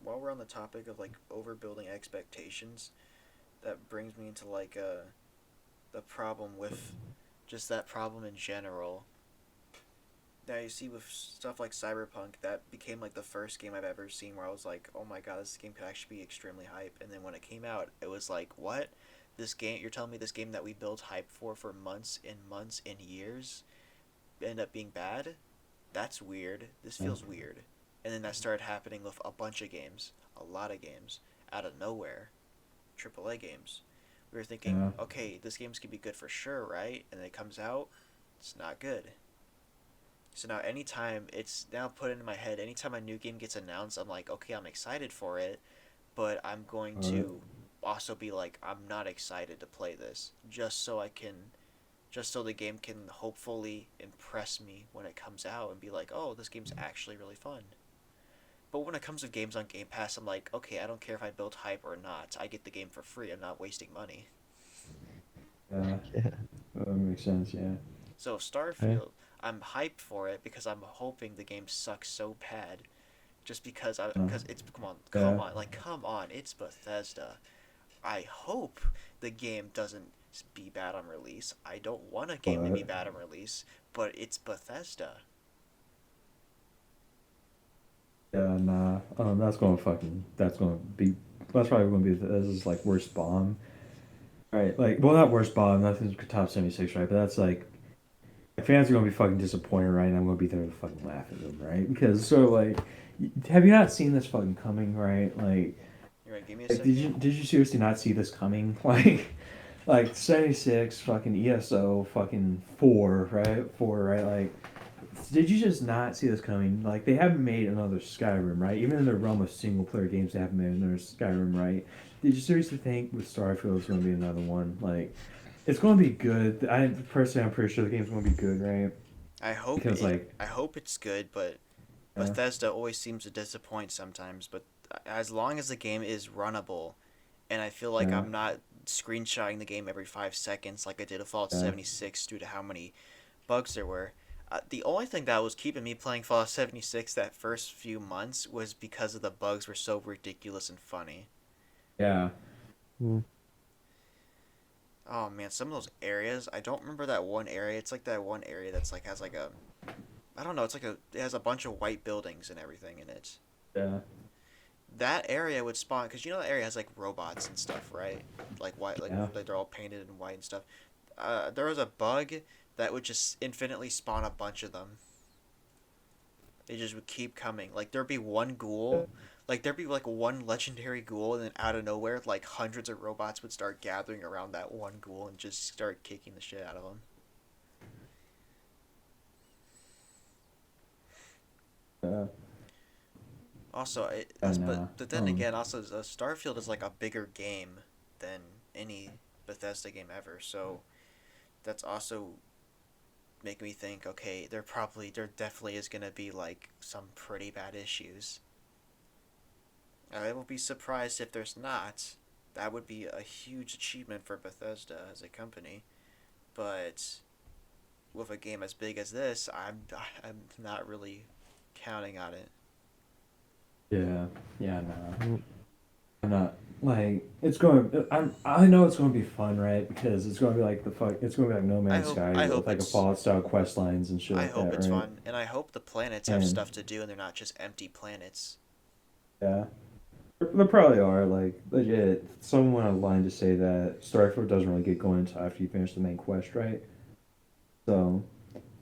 While we're on the topic of like overbuilding expectations, that brings me into like the problem with just that problem in general. Now you see with stuff like Cyberpunk, that became like the first game I've ever seen where I was like, oh my god, this game could actually be extremely hype. And then when it came out, it was like, what? This game? You're telling me this game that we built hype for months and years end up being bad? That's weird. This Yeah. feels weird. And then that started happening with a bunch of games, a lot of games, out of nowhere, AAA games. We were thinking, Yeah. okay, this game's gonna be good for sure, right? And then it comes out, it's not good. So now, anytime it's now put into my head, anytime a new game gets announced, I'm like, okay, I'm excited for it, but I'm going All right. to also be like, I'm not excited to play this, just so the game can hopefully impress me when it comes out and be like, oh, this game's actually really fun. But when it comes to games on Game Pass, I'm like, okay, I don't care if I build hype or not. I get the game for free. I'm not wasting money. Yeah. Yeah. That makes sense. Yeah. So I, Starfield, I'm hyped for it because I'm hoping the game sucks so bad. Just Uh, because it's yeah. come on, it's Bethesda. I hope the game doesn't be bad on release. I don't want a game to be But bad on release, but it's Bethesda. yeah, nah. That's going to fucking. That's going to be. That's probably going to be. This is like worst bomb. Right. Like, well, not worst bomb. Nothing's top 76, right? But that's like fans are gonna be fucking disappointed, right? And I'm gonna be there to fucking laugh at them, right? Because so like, have you not seen this fucking coming, right? You're right. Give me a Like second. did you seriously not see this coming? Like 76 fucking ESO fucking 4, right? 4, right? Like, did you just not see this coming? Like, they haven't made another Skyrim, right? Even in the realm of single player games, they haven't made another Skyrim, right? Did you seriously think with Starfield it's gonna be another one? Like, it's gonna be good. I personally, I'm pretty sure the game's gonna be good, right? Because like, I hope it's good, but yeah, Bethesda always seems to disappoint sometimes. But as long as the game is runnable, and I feel like yeah, I'm not screenshotting the game every 5 seconds like I did a Fallout yeah, 76 due to how many bugs there were. The only thing that was keeping me playing Fallout 76 that first few months was because of the bugs were so ridiculous and funny. yeah, mm, Oh man, some of those areas, I don't remember that one area. It's like that one area that's like has like a I don't know, it has a bunch of white buildings and everything in it. yeah, That area would spawn because you know that area has like robots and stuff, right? Like white, yeah. like they're all painted in white and stuff. There was a bug that would just infinitely spawn a bunch of them. They just would keep coming. Like there'd be one ghoul, like there'd be like one legendary ghoul, and then out of nowhere, like hundreds of robots would start gathering around that one ghoul and just start kicking the shit out of them. Yeah. Also, And but then again, also Starfield is like a bigger game than any Bethesda game ever, so that's also make me think, okay, there definitely is gonna be like some pretty bad issues. I will be surprised if there's not. That would be a huge achievement for Bethesda as a company. But with a game as big as this, I'm not really counting on it. Yeah, yeah, no. Mm, I'm not like it's going. I know it's going to be fun, right? Because it's going to be like It's going to be like No Man's Sky I with hope like a it's Fallout style quest lines and shit I like hope that, it's right? fun, and I hope the planets have And stuff to do and they're not just empty planets. yeah, there probably are like legit. Someone online to say that Starfield doesn't really get going until after you finish the main quest, right? So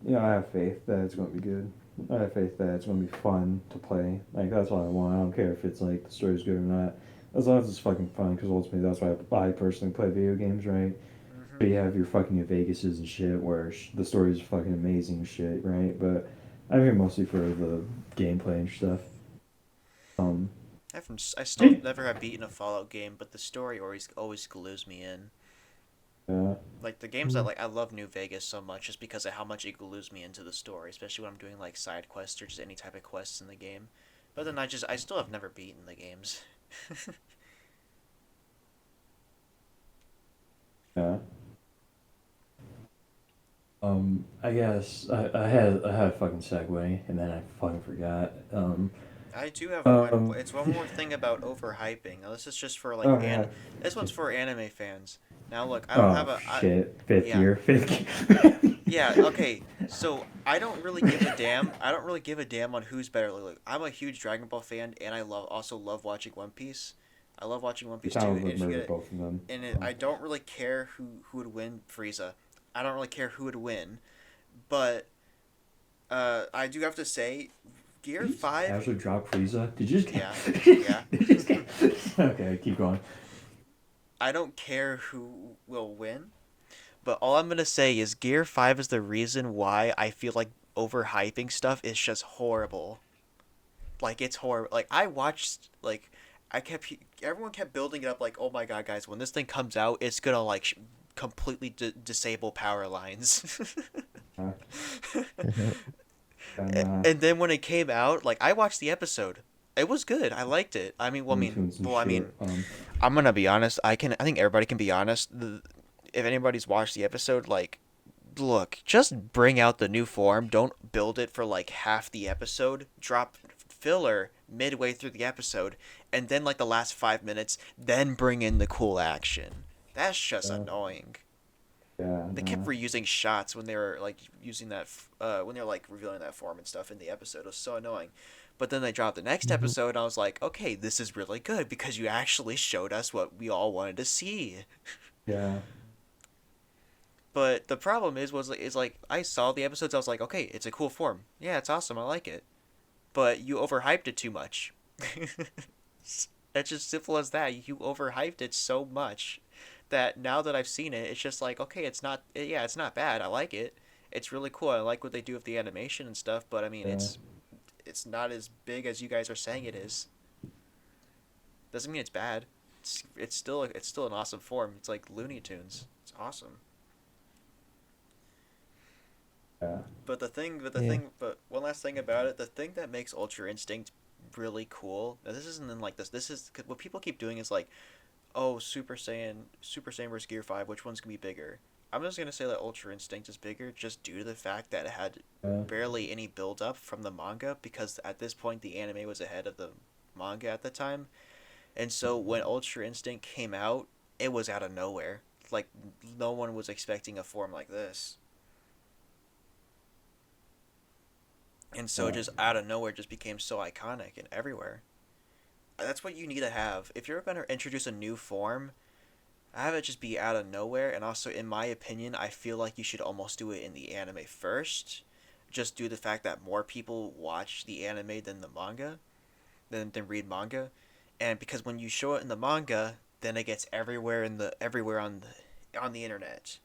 yeah, I have faith that it's going to be good. I have faith that it's going to be fun to play. Like that's all I want. I don't care if it's like the story's good or not. As long as it's fucking fun, because ultimately that's why I personally play video games, right? Mm-hmm. But you have your fucking New Vegases and shit where the story's fucking amazing and shit, right? But I'm here mostly for the gameplay and stuff. Um, I still yeah, never have beaten a Fallout game, but the story always glues me in. uh, Like the games that mm. like I love New Vegas so much just because of how much it glues me into the story, especially when I'm doing like side quests or just any type of quests in the game. But then I still have never beaten the games. yeah. I guess I had a fucking segue and then I fucking forgot. I do have one. Um, It's one more thing about overhyping. Now this is just for like oh yeah. this one's for anime fans. Now look, I don't Oh have a I shit, fifth yeah. year, fifth. Yeah, okay. So I don't really give a damn. I don't really give a damn on who's better. Like, I'm a huge Dragon Ball fan, and I also love watching One Piece. I love watching One The Piece too. town And would if you get murder it, both of them. I don't really care who would win Frieza. I don't really care who would win, but I do have to say, Gear Did you just Five. casually drop Frieza? Did you just Yeah, yeah. did you just okay, keep going. I don't care who will win, but all I'm gonna say is Gear 5 is the reason why I feel like overhyping stuff is just horrible. Like it's horrible. Like I watched like I kept everyone kept building it up like, "Oh my god, guys, when this thing comes out, it's going to like completely disable power lines." Uh, and And then when it came out, like I watched the episode. It was good. I liked it. Looney Tunes and I mean, shit. I'm gonna be honest. I think everybody can be honest. If anybody's watched the episode, like, look, just bring out the new form. Don't build it for like half the episode. Drop filler midway through the episode, and then like the last 5 minutes, then bring in the cool action. That's just Yeah, annoying. yeah, They kept no, reusing shots when they were like using that when they were like revealing that form and stuff in the episode. It was so annoying. But then they dropped the next Mhm. episode, and I was like, okay, this is really good because you actually showed us what we all wanted to see. yeah, But the problem is like I saw the episodes, I was like, okay, it's a cool form. Yeah, it's awesome. I like it. But you overhyped it too much. It's just simple as that. You overhyped it so much that now that I've seen it, it's just like, okay, it's not bad. I like it. It's really cool. I like what they do with the animation and stuff, but I mean, yeah, it's not as big as you guys are saying it is. Doesn't mean it's bad. It's still an awesome form. It's like Looney Tunes. It's awesome. yeah, Yeah. But one last thing about it, the thing that makes Ultra Instinct really cool. Now this isn't in like this. This is what people keep doing is like, oh, Super Saiyan versus Gear 5, which one's gonna be bigger? I'm just gonna say that Ultra Instinct is bigger just due to the fact that it had yeah, barely any build up from the manga because at this point the anime was ahead of the manga at the time. And so when Ultra Instinct came out, it was out of nowhere. Like no one was expecting a form like this. And so yeah, just out of nowhere just became so iconic and everywhere. That's what you need to have. If you're going to introduce a new form, have it just be out of nowhere. And also, in my opinion, I feel like you should almost do it in the anime first. Just due to the fact that more people watch the anime than the manga, than read manga. And because when you show it in the manga, then it gets everywhere on the internet.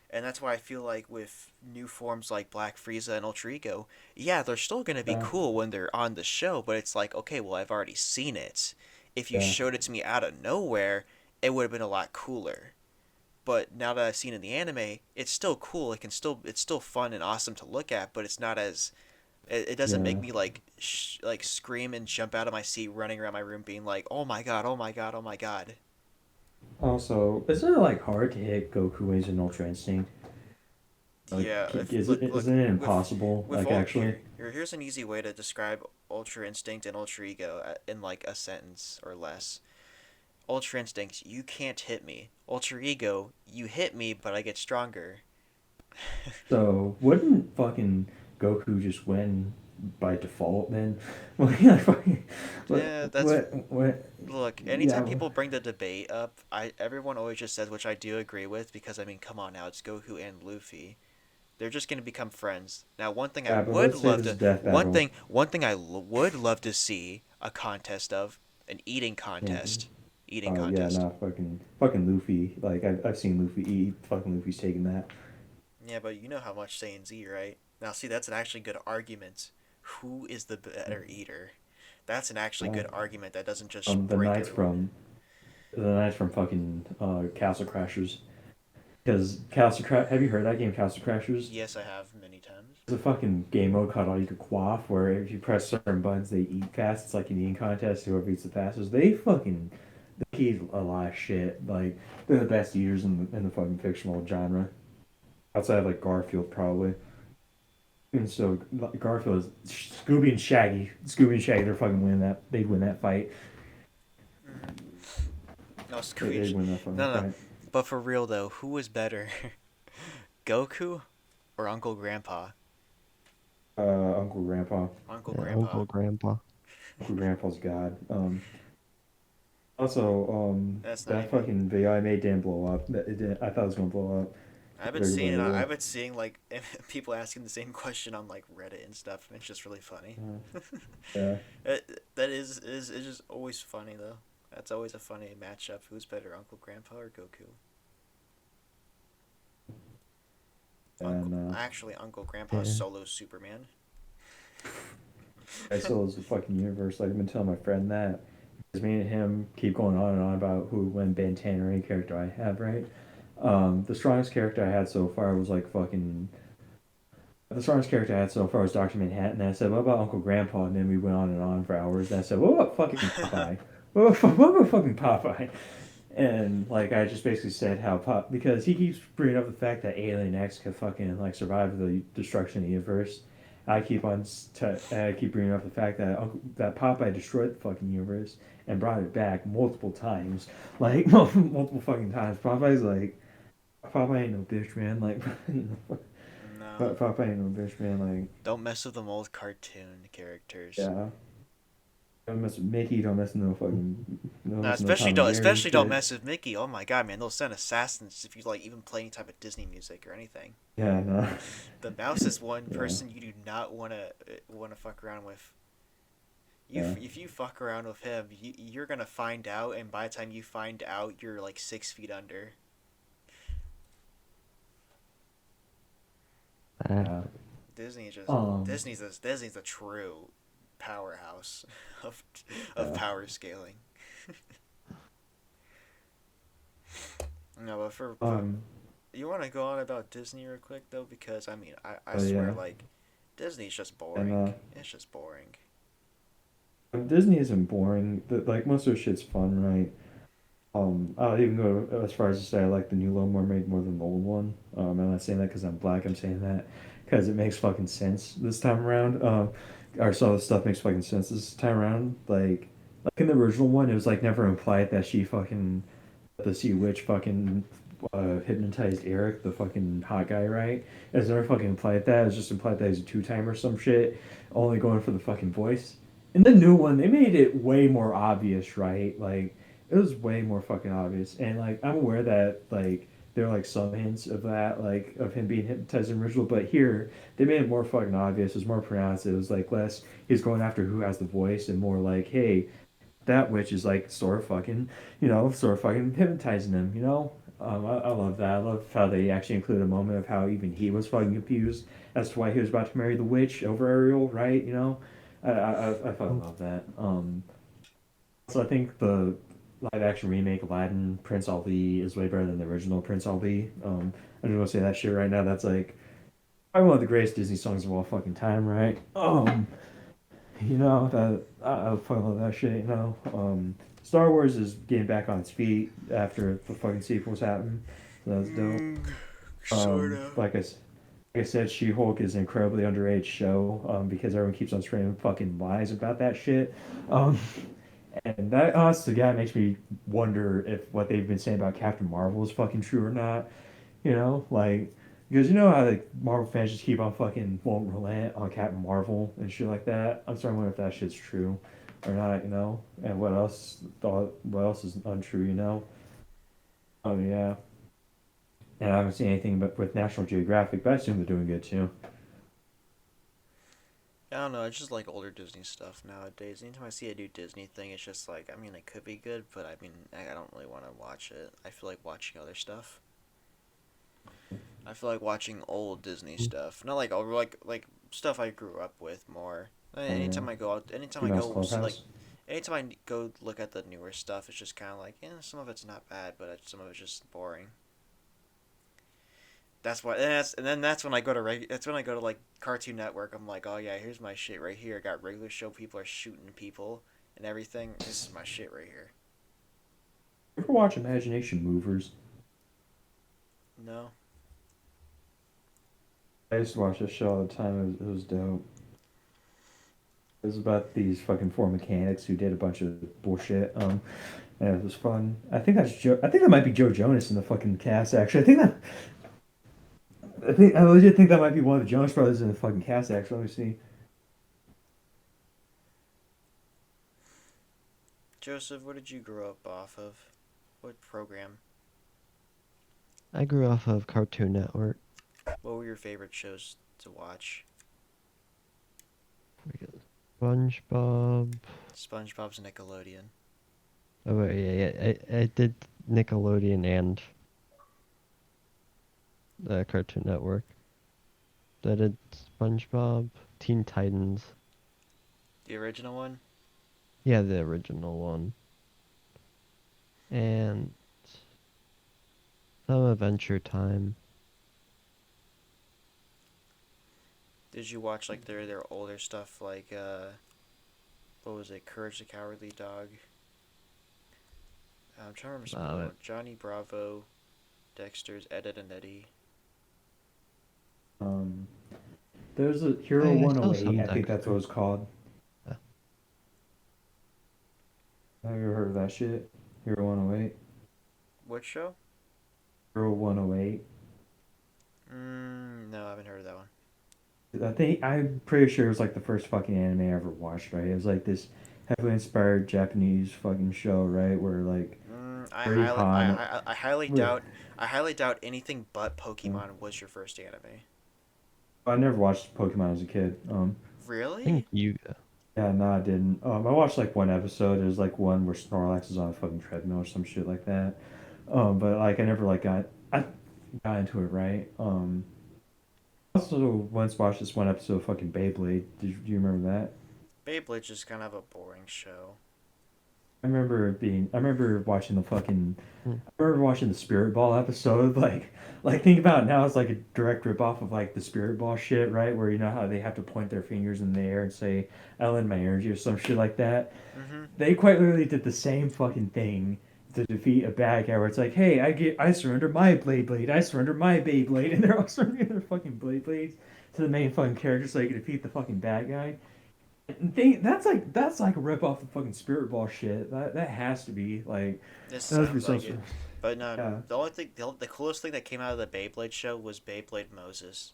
And that's why I feel like with new forms like Black Frieza and Ultra Ego, yeah, they're still gonna be yeah, cool when they're on the show, but it's like, okay, well, I've already seen it. If you yeah, showed it to me out of nowhere, it would have been a lot cooler. But now that I've seen in the anime, it's still cool. It's still fun and awesome to look at, but it's not as it doesn't make Yeah. me like like scream and jump out of my seat, running around my room, being like, "Oh my god! Oh my god! Oh my god!" Also, isn't it like hard to hit Goku when he's in Ultra Instinct? Like, Yeah. If is it look isn't it with impossible? with Like all actually. here's an easy way to describe Ultra Instinct and Ultra Ego in like a sentence or less. Ultra Instinct, you can't hit me. Ultra Ego, you hit me, but I get stronger. So wouldn't fucking Goku just win by default then? Like, fucking, Yeah, that's what? look. Anytime Yeah, people bring the debate up, I everyone always just says, which I do agree with, because I mean, come on now, it's Goku and Luffy. They're just gonna become friends. Now, yeah, but let's say this is death battle. one thing would love to see a contest of an Yeah. eating Oh yeah, contest. nah, fucking Luffy. Like I've seen Luffy eat. Fucking Luffy's taking that. Yeah, but you know how much Saiyan Z, right? Now, see, that's an actually good argument. Who is the better eater? That's an actually Uh, good argument that doesn't just the break knights everyone. from fucking Castle Crashers. Because Castle Crash, have you heard that game, Castle Crashers? Yes, I have many times. There's a fucking game mode called All You Could Quaff, where if you press certain buttons, they eat fast. It's like an eating contest. Whoever eats the fastest, they eat a lot of shit. Like they're the best eaters in the fucking fictional genre, outside of like Garfield probably. And so like, Garfield is Scooby and Shaggy. Scooby and Shaggy, they're fucking winning that. They'd win that fight. Mm-hmm. No, They'd Screech. win that fucking No, no. fight. But for real though, who was better, Goku or Uncle Grandpa? Uncle Grandpa. Uncle Yeah, Grandpa. Uncle Grandpa. Uncle Grandpa's god. Also, That's not that even. fucking video I made didn't blow up. It didn't, I thought it was gonna blow up. I've been Figured seeing what it. it will. I've been seeing like people asking the same question on like Reddit and stuff. And it's just really funny. Uh, yeah. That is just always funny though. That's always a funny matchup. Who's better, Uncle Grandpa or Goku? And Uncle Grandpa's Yeah. solo Superman. I still is the fucking universe. Like I've been telling my friend that. Because me and him keep going on and on about who would win Ben 10 or any character I have, right? The strongest character I had so far was like fucking. The strongest character I had so far was Dr. Manhattan. And I said, what about Uncle Grandpa? And then we went on and on for hours. And I said, what about fucking Popeye? What about fucking Popeye? And like I just basically said how Pop because he keeps bringing up the fact that Alien X could fucking like survive the destruction of the universe. I keep bringing up the fact that that Popeye destroyed the fucking universe and brought it back multiple times, like multiple fucking times. Popeye ain't no bitch, man. Like No, Popeye ain't no bitch, man. Like don't mess with them old cartoon characters. yeah, don't mess with Mickey. Don't No, mess with no Tom and Jerry especially don't shit. mess with Mickey. Oh my god, man, they'll send assassins if you like even play any type of Disney music or anything. Yeah, no, The mouse is one yeah, person you do not wanna fuck around with. yeah. If you fuck around with him, you're gonna find out, and by the time you find out, you're like 6 feet under. Uh, Yeah. Disney is just Um, Disney's a true powerhouse of yeah. power scaling. No, but Um, you want to go on about Disney real quick though, because I mean I but swear yeah, like Disney's just and boring. It's just boring. Disney isn't boring. Like most of the shit's fun, right? I'll even go as far as to say I like the new Little Mermaid more than the old one. I'm not saying that because I'm black. I'm saying that because it makes fucking sense this time around. Or some of the stuff makes fucking sense this time around. Like in the original one, it was like never implied that she fucking the sea witch fucking hypnotized Eric, the fucking hot guy, right? It was never fucking implied that. It was just implied that he's a two-timer or some shit, only going for the fucking voice. In the new one, they made it way more obvious, right? Like it was way more fucking obvious, and like I'm aware that like there are like some hints of that, like of him being hypnotized in the original, but here they made it more fucking obvious. It was more pronounced. It was like less he's going after who has the voice, and more like, hey, that witch is like sort of fucking hypnotizing him. I love that. I love how they actually included a moment of how even he was fucking confused as to why he was about to marry the witch over Ariel, right? I fucking love that. So I think live action remake Aladdin Prince Ali is way better than the original Prince Ali. I just want to say that shit right now. That's like probably one of the greatest Disney songs of all fucking time, right? That I fucking love that shit. Star Wars is getting back on its feet after the fucking sequels happened. So that's dope. Sorta. Like I said, She-Hulk is an incredibly underage show because everyone keeps on screaming fucking lies about that shit. Um, and that honestly, guy makes me wonder if what they've been saying about Captain Marvel is fucking true or not. Like because you know how like Marvel fans just keep on fucking won't relent on Captain Marvel and shit like that. I'm starting to wonder if that shit's true or not. And what else is untrue. Oh yeah. And I haven't seen anything but with National Geographic, but I assume they're doing good too. I don't know. I just like older Disney stuff nowadays. Anytime I see a new Disney thing, it's just like, I mean, it could be good, but I mean, I don't really want to watch it. I feel like watching other stuff. I feel like watching old Disney stuff, not like over like stuff I grew up with more. Oh yeah. Anytime I go out, anytime I Mouse go see like, Clubhouse. anytime I go look at the newer stuff, it's just kind of like, yeah, some of it's not bad, but some of it's just boring. That's why, and then that's when I go to that's when I go to like Cartoon Network. I'm like, oh yeah, here's my shit right here. I got regular show people are shooting people and everything. This is my shit right here. You ever watch Imagination Movers? No, I used to watch this show all the time. It was dope. It was about these fucking four mechanics who did a bunch of bullshit. And it was fun. I think that's Joe. I think that might be Joe Jonas in the fucking cast. Actually, I legit think that might be one of the Jonas brothers in the fucking cast. Actually, let me see. Joseph, what did you grow up off of? What program? I grew off of Cartoon Network. What were your favorite shows to watch? We got SpongeBob. SpongeBob's Nickelodeon. Oh wait, I did Nickelodeon and Cartoon Network. I did SpongeBob, Teen Titans. The original one? Yeah, the original one. And some Adventure Time. Did you watch like their older stuff like what was it? Courage the Cowardly Dog. I'm trying to remember some of the other Uh, one. Johnny Bravo, Dexter's Ed, Ed and Eddie. Um, there's a Hero I saw 108. some I think that's what Dexter. it's called. Uh, Have you ever heard of that shit? Hero 108. What show? Hero 108. No, I haven't heard of that one. I'm pretty sure it was like the first fucking anime I ever watched, right? It was like this heavily inspired Japanese fucking show, right? Where like I Ray highly, Han, I highly where, doubt, anything but Pokemon was your first anime. I never watched Pokemon as a kid. I think Really? you. Yeah, no, I didn't. I watched like one episode. It was like one where Snorlax is on a fucking treadmill or some shit like that. But like I never like got into it, right? I also once watched this one episode of fucking Beyblade. Do you remember that? Beyblade's just kind of a boring show. I remember watching Hmm. I remember watching the Spirit Ball episode. Like think about it now, it's like a direct rip off of like the Spirit Ball shit, right? Where you know how they have to point their fingers in the air and say, "I lend my energy" or some shit like that. Mm-hmm. They quite literally did the same fucking thing to defeat a bad guy. Where it's like, "Hey, I surrender my Blade, I surrender my Beyblade," and they're all surrendering their fucking Blades to the main fucking character so they can defeat the fucking bad guy. That's like a rip off the fucking Spirit Ball shit. That has to be like This that has to be sounds some like sort it. of But no, yeah. the only thing, the coolest thing that came out of the Beyblade show was Beyblade Moses.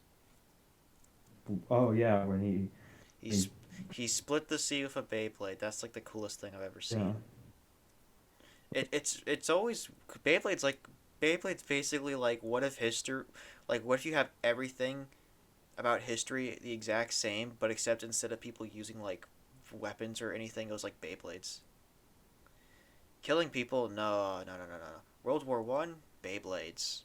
Oh yeah, when he He's he split the sea with a Beyblade. That's like the coolest thing I've ever yeah. seen. It's always Beyblade's like Beyblade's basically like what if history, like what if you have everything about history the exact same, but except instead of people using like weapons or anything, it was like Beyblades. Killing people? No, no, no, no, no. World War I? Beyblades.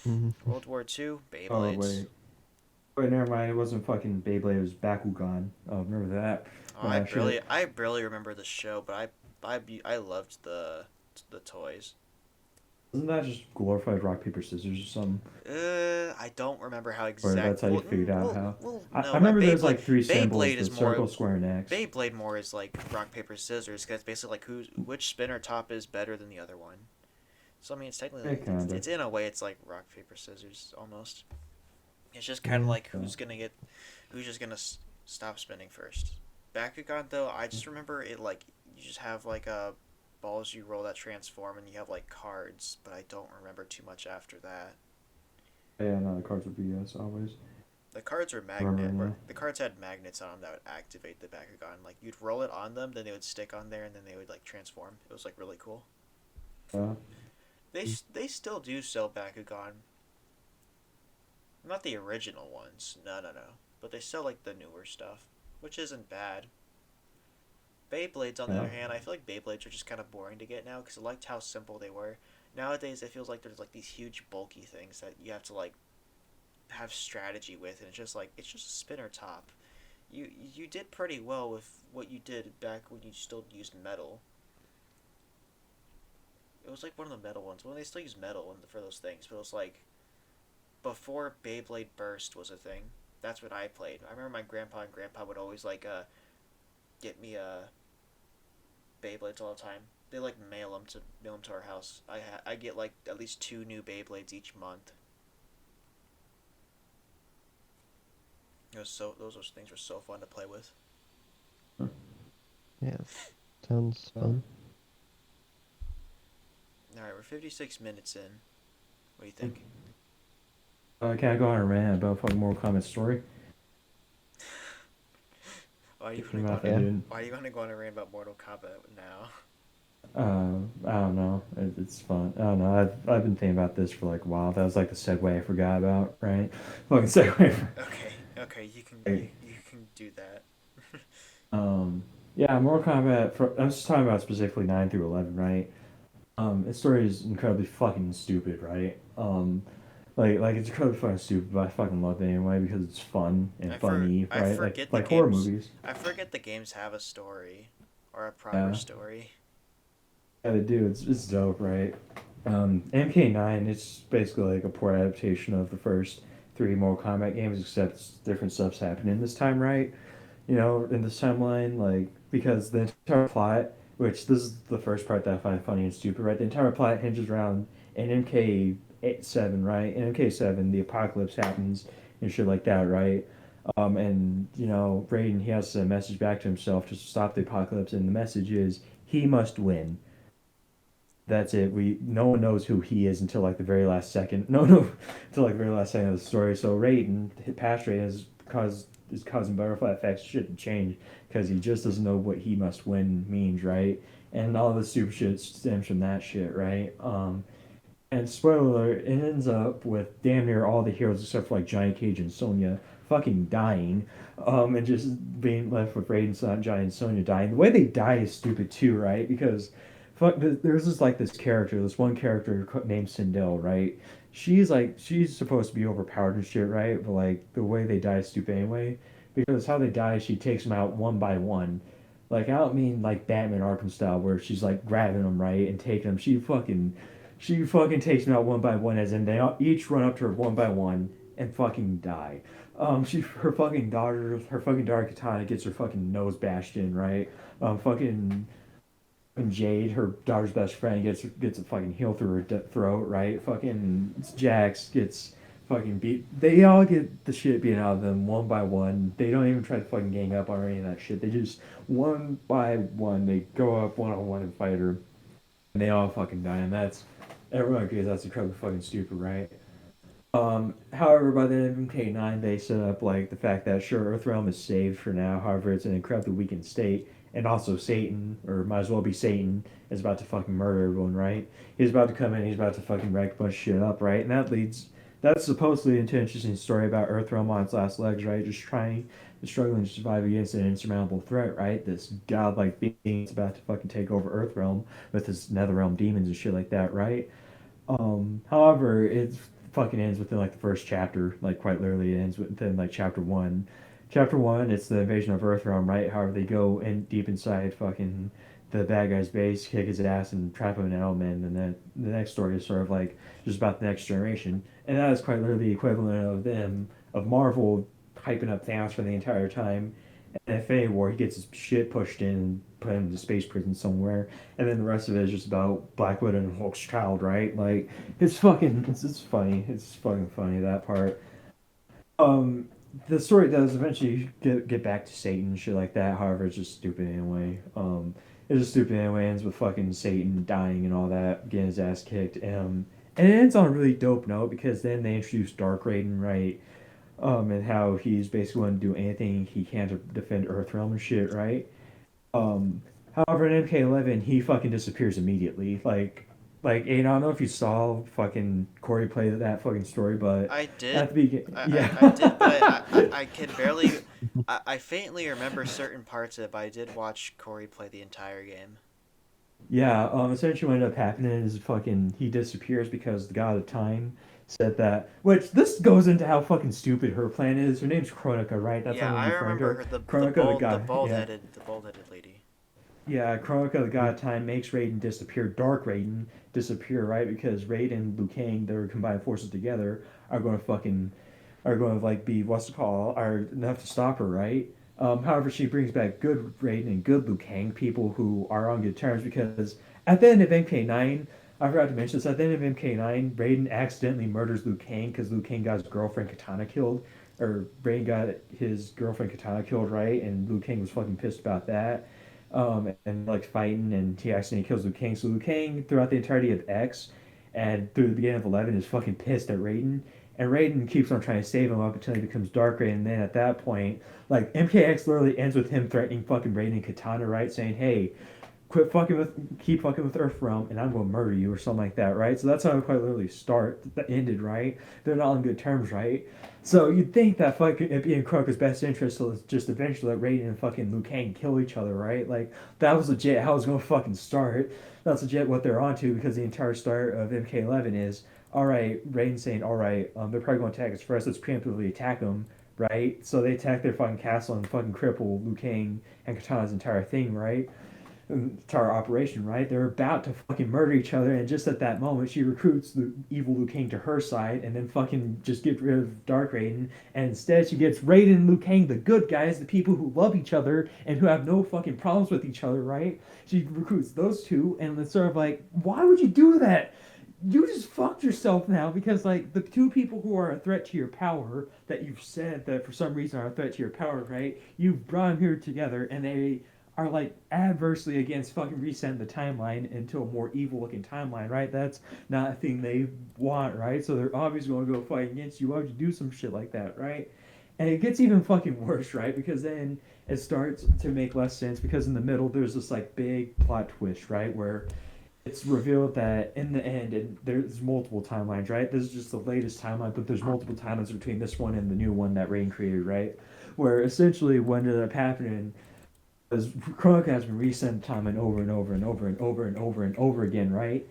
Mhm. World War II? Oh Beyblades. wait, never mind. It wasn't fucking Beyblade. It was Bakugan. Oh, remember that? Oh, From that shit. I barely remember the show, but I loved the toys. Isn't that just glorified rock paper scissors or something? I don't remember how Or exact. that's how you figured out how? I No. remember there's like three symbols: Beyblade the is more. circle, square, and X. Beyblade more is like rock paper scissors because it's basically like which spinner top is better than the other one. So I mean, it's technically Yeah, like, kinda. it's in a way it's like rock paper scissors almost. It's just kind of Yeah. like who's just gonna stop spinning first. Bakugan though, I just remember it like you just have like balls you roll that transform and you have like cards, but I don't remember too much after that. Yeah, no, the cards would be yes, always. The cards were Remember now. the cards had magnets on them that would activate the Bakugan. Like you'd roll it on them, then they would stick on there, and then they would like transform. It was like really cool. Yeah. They still do sell Bakugan, not the original ones. No. But they sell like the newer stuff, which isn't bad. Beyblades, on the Yeah. other hand, I feel like Beyblades are just kind of boring to get now because I liked how simple they were. Nowadays, it feels like there's like these huge bulky things that you have to like have strategy with, and it's just a spinner top. You did pretty well with what you did back when you still used metal. It was like one of the metal ones. Well, they still use metal for those things, but it was like before Beyblade Burst was a thing. That's what I played. I remember my grandpa and grandpa would always like get me Beyblades all the time. They like mail them to our house. I get like at least two new Beyblades each month. Those things were so fun to play with. Yeah, sounds fun. All right, we're 56 minutes in. What do you think? Can I go on a rant about fucking Mortal Kombat story? Why are you Thinking gonna about go that, Yeah. dude. Why are you gonna go on a rant about Mortal Kombat now? I don't know. It's fun. I don't know. I've been thinking about this for like a while. That was like the segue I forgot about, right? Fucking segue. Okay, you can do that. Um, yeah, Mortal Kombat. I'm just talking about specifically 9 through 11, right? Its story is incredibly fucking stupid, right? Like it's incredibly fucking stupid, but I fucking love it anyway because it's fun and funny, I right? Like forget the like horror games. movies. I forget the games have a story, or a proper Yeah, story. yeah, they do. It's dope, right? MK9. It's basically like a poor adaptation of the first three Mortal Kombat games, except different stuff's happening this time, right? In this timeline, like because the entire plot, which this is the first part that I find funny and stupid, right? The entire plot hinges around an MK7, right? In MK7, the apocalypse happens and shit like that, right? And Raiden he has to message back to himself to stop the apocalypse, and the message is he must win. That's it. No one knows who he is until like the very last second. No, until like the very last second of the story. So Raiden, past Raiden, is causing butterfly effects shouldn't change because he just doesn't know what he must win means, right? And all the stupid shit stems from that shit, right? And spoiler alert, it ends up with damn near all the heroes except for like Giant Cage and Sonya fucking dying, and just being left with Raiden, Giant, and Sonya dying. The way they die is stupid too, right? Because there's this character, this one character named Sindel, right? She's supposed to be overpowered and shit, right? But like the way they die is stupid anyway. Because how they die, she takes them out one by one. Like I don't mean like Batman Arkham style where she's like grabbing them right and taking them. She fucking takes them out one by one, as in they all, each run up to her one by one and fucking die. Her fucking daughter Katana gets her fucking nose bashed in, right? Fucking and Jade, her daughter's best friend, gets a fucking heel through her throat, right? Fucking Jax gets fucking beat. They all get the shit beaten out of them one by one. They don't even try to fucking gang up on her or any of that shit. They just one by one they go up one on one and fight her, and they all fucking die. And everyone agrees that's incredibly fucking stupid, right? However, by the end of MK9, they set up like the fact that sure Earthrealm is saved for now. However, it's in an incredibly weakened state, and also Satan, or might as well be Satan, is about to fucking murder everyone. Right? He's about to come in. He's about to fucking wreck a bunch of shit up. Right? And that's supposedly into an interesting story about Earthrealm on its last legs. Right? Struggling to survive against an insurmountable threat. Right? This godlike being is about to fucking take over Earthrealm with his Netherrealm demons and shit like that. Right? However, it fucking ends within like the first chapter, like quite literally it ends within like chapter one. Chapter one, it's the invasion of Earthrealm, right? However, they go in deep inside fucking the bad guy's base, kick his ass, and trap him in an element. And then the next story is sort of like just about the next generation, and that is quite literally the equivalent of them of Marvel hyping up Thanos for the entire time. And Infinity War, he gets his shit pushed in and put him into space prison somewhere, and then the rest of it is just about Black Widow and Hulk's child, right? Like it's funny, it's fucking funny that part. Um, the story does eventually get back to Satan and shit like that. However, it's just stupid anyway. It's just stupid anyway. Ends with fucking Satan dying and all that, getting his ass kicked. And it ends on a really dope note because then they introduce Dark Raiden, right? And how he's basically going to do anything he can to defend Earthrealm and shit, right? Um, However, in MK11, he fucking disappears immediately. I don't know if you saw fucking Corey play that fucking story, but I at did. the beginning, I did, but yeah. I can barely. I faintly remember certain parts of it, but I did watch Corey play the entire game. Yeah, essentially what ended up happening is fucking he disappears because the god of time said that, which this goes into how fucking stupid her plan is. Her name's Chronica, right? That's how Yeah, I'm I referring to remember her. her, Chronica the god, yeah. the bald headed lady. Yeah, Chronica the god of time makes Raiden disappear, Dark Raiden disappear, right? Because Raiden and Liu Kang, their combined forces together, are going to fucking are going to like be what's it called are enough to stop her, right? However, she brings back good Raiden and good Liu Kang, people who are on good terms because at the end of MK9, I forgot to mention this. At the end of MK9, Raiden accidentally murders Liu Kang because Liu Kang got his girlfriend Katana killed, or Raiden got his girlfriend Katana killed, right? And Liu Kang was fucking pissed about that. And like fighting, and he accidentally kills Liu Kang. So Liu Kang, throughout the entirety of X, and through the beginning of 11, is fucking pissed at Raiden, and Raiden keeps on trying to save him up until he becomes Dark Raiden. And then at that point, like MKX literally ends with him threatening fucking Raiden and Katana, right? Saying, "Hey, keep fucking with Earthrealm, and I'm going to murder you," or something like that, right? So that's how it quite literally ended, right? They're not on good terms, right? So you'd think that fucking it'd be in Kroger's best interest to just eventually let Raiden and fucking Liu Kang kill each other, right? Like that was legit how it was going to fucking start. That's legit what they're onto because the entire start of MK11 is all right. Raiden saying, "All right, they're probably going to attack us first. Let's preemptively attack them." Right, so they attack their fucking castle and fucking cripple Liu Kang and Katana's entire thing, right? Entire operation, right? They're about to fucking murder each other, and just at that moment, she recruits the evil Liu Kang to her side, and then fucking just get rid of Dark Raiden, and instead she gets Raiden and Liu Kang, the good guys, the people who love each other and who have no fucking problems with each other, right? She recruits those two, and it's sort of like, why would you do that? You just fucked yourself now because like the two people who are a threat to your power that you've said that for some reason are a threat to your power, right? You've brought them here together, and they are like adversely against fucking resetting the timeline into a more evil looking timeline, right? That's not a thing they want, right? So they're obviously going to go fight against you. Why would you do some shit like that, right? And it gets even fucking worse, right? Because then it starts to make less sense because in the middle there's this like big plot twist, right? Where it's revealed that in the end, and there's multiple timelines, right? This is just the latest timeline, but there's multiple timelines between this one and the new one that Rain created, right? Where essentially what ended up happening because Kronika has been reset timeline over and over and over and over and over and over again, right?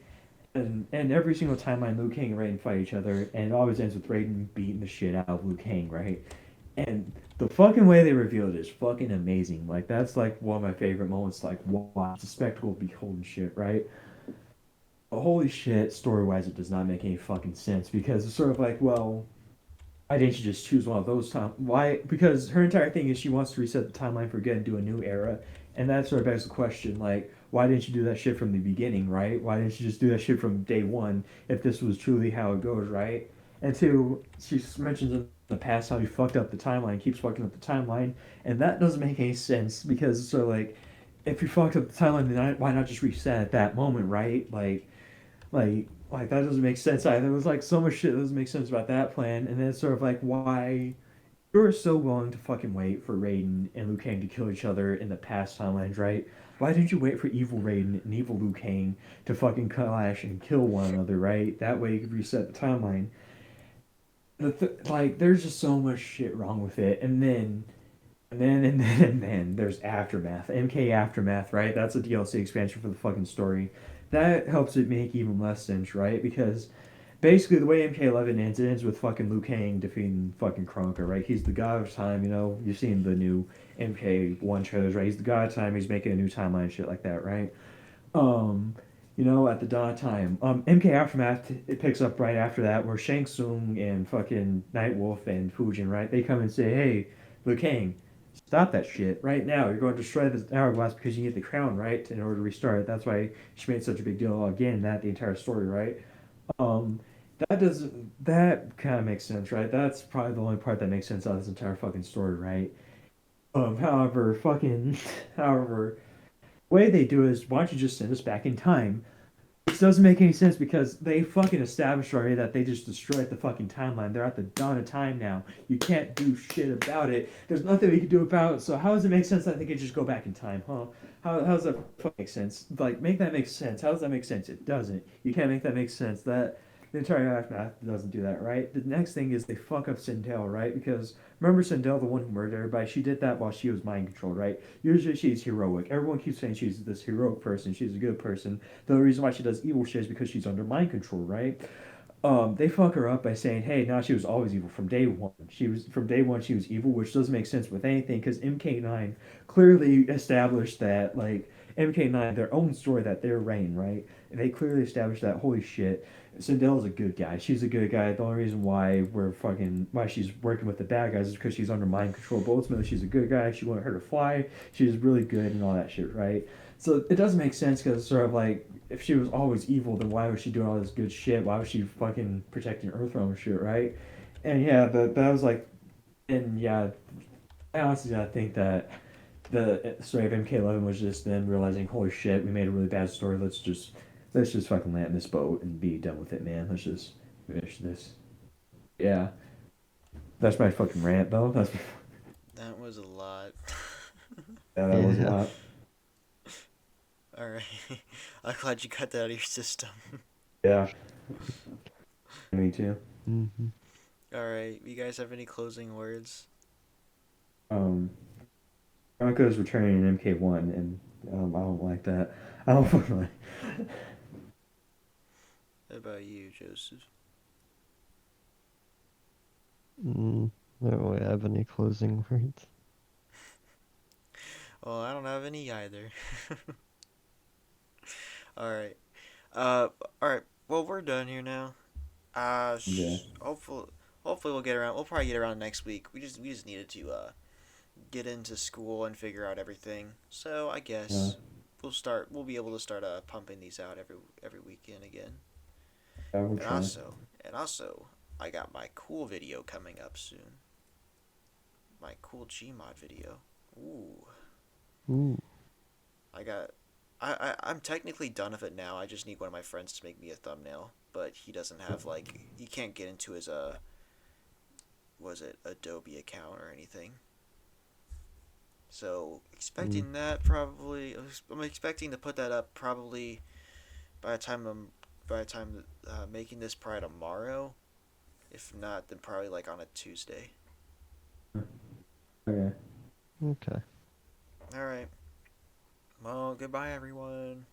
And every single timeline, Liu Kang and Raiden fight each other, and it always ends with Raiden beating the shit out of Liu Kang, right? And the fucking way they revealed it is fucking amazing. Like that's like one of my favorite moments. Like wow, it's a spectacle of beholding shit, right? But holy shit, story wise, it does not make any fucking sense because it's sort of like, well, why didn't you just choose one of those time? Why? Because her entire thing is she wants to reset the timeline for good and do a new era, and that sort of begs the question, like, why didn't you do that shit from the beginning, right? Why didn't you just do that shit from day one if this was truly how it goes, right? And two, she mentions in the past how he fucked up the timeline, keeps fucking up the timeline, and that doesn't make any sense because so like, if you fucked up the timeline, then why not just reset at that moment, right? Like that doesn't make sense either. There was like so much shit that doesn't make sense about that plan, and then it's sort of like why you're so willing to fucking wait for Raiden and Liu Kang to kill each other in the past timelines, right? Why didn't you wait for evil Raiden and evil Liu Kang to fucking clash and kill one another, right? That way you could reset the timeline. Like, there's just so much shit wrong with it, and then there's Aftermath, MK Aftermath, right? That's a DLC expansion for the fucking story. That helps it make even less sense, right? Because Basically, the way MK11 ends, it ends with fucking Liu Kang defeating fucking Kronka, right? He's the god of time, you know. You've seen the new MK1 trailers, right? He's the god of time. He's making a new timeline and shit like that, right? Um, at the dawn of time. MK Aftermath, it picks up right after that, where Shang Tsung and fucking Nightwolf and Fujin, right? They come and say, hey, Liu Kang, stop that shit right now. You're going to destroy this hourglass because you need the crown, right? In order to restart it. That's why she made such a big deal again, that the entire story, right? Um, that kind of makes sense, right? That's probably the only part that makes sense out of this entire fucking story, right? However, however, way they do it is, why don't you just send us back in time? This doesn't make any sense because they fucking established already that they just destroyed the fucking timeline. They're at the dawn of time now. You can't do shit about it. There's nothing we can do about it. So how does it make sense that they could just go back in time, huh? How does that make sense? Like, make that make sense. How does that make sense? It doesn't. You can't make that make sense. That the entire aftermath doesn't do that, right? The next thing is they fuck up Sindel, right? Because remember Sindel, the one who murdered everybody? She did that while she was mind controlled, right? Usually she's heroic. Everyone keeps saying she's this heroic person. She's a good person. The only reason why she does evil shit is because she's under mind control, right? They fuck her up by saying, "Hey, now she was always evil from day one. From day one she was evil," which doesn't make sense with anything because MK9 clearly established that like MK9 their own story that they're Rain, right? And they clearly established that holy shit, Sindel's a good guy. She's a good guy. The only reason why she's working with the bad guys is because she's under mind control. But ultimately, she's a good guy. She wanted her to fly. She's really good and all that shit, right? So it doesn't make sense because it's sort of like if she was always evil, then why was she doing all this good shit? Why was she fucking protecting Earthrealm and shit, right? And yeah, that was like, and yeah, I honestly I think that the story of MK11 was just them realizing, holy shit, we made a really bad story. Let's just fucking land this boat and be done with it, man. Let's just finish this. Yeah, that's my fucking rant, though. That was a lot. Yeah, that was a Yeah. lot. Alright. I'm glad you got that out of your system. Yeah, me too. Hmm. Alright, you guys have any closing words? Um, Bronco's returning in MK1, and I don't like that. I don't fucking like. How about you, Joseph? I don't really have any closing words. Well, I don't have any either. Alright. Alright. Well, we're done here now. Yeah, Hopefully we'll get around. We'll probably get around next week. We just needed to get into school and figure out everything. So I yeah, guess we'll be able to start pumping these out every weekend again. I will And try. also I got my cool video coming up soon. My cool Gmod video. Ooh. Ooh. I got I'm technically done with it now. I just need one of my friends to make me a thumbnail, but he doesn't have like he can't get into his was it Adobe account or anything. So Mm. expecting that probably I'm expecting to put that up probably by the time I'm by the time making this probably tomorrow. If not, then probably like on a Tuesday. Okay. Okay. All right. Well, goodbye everyone.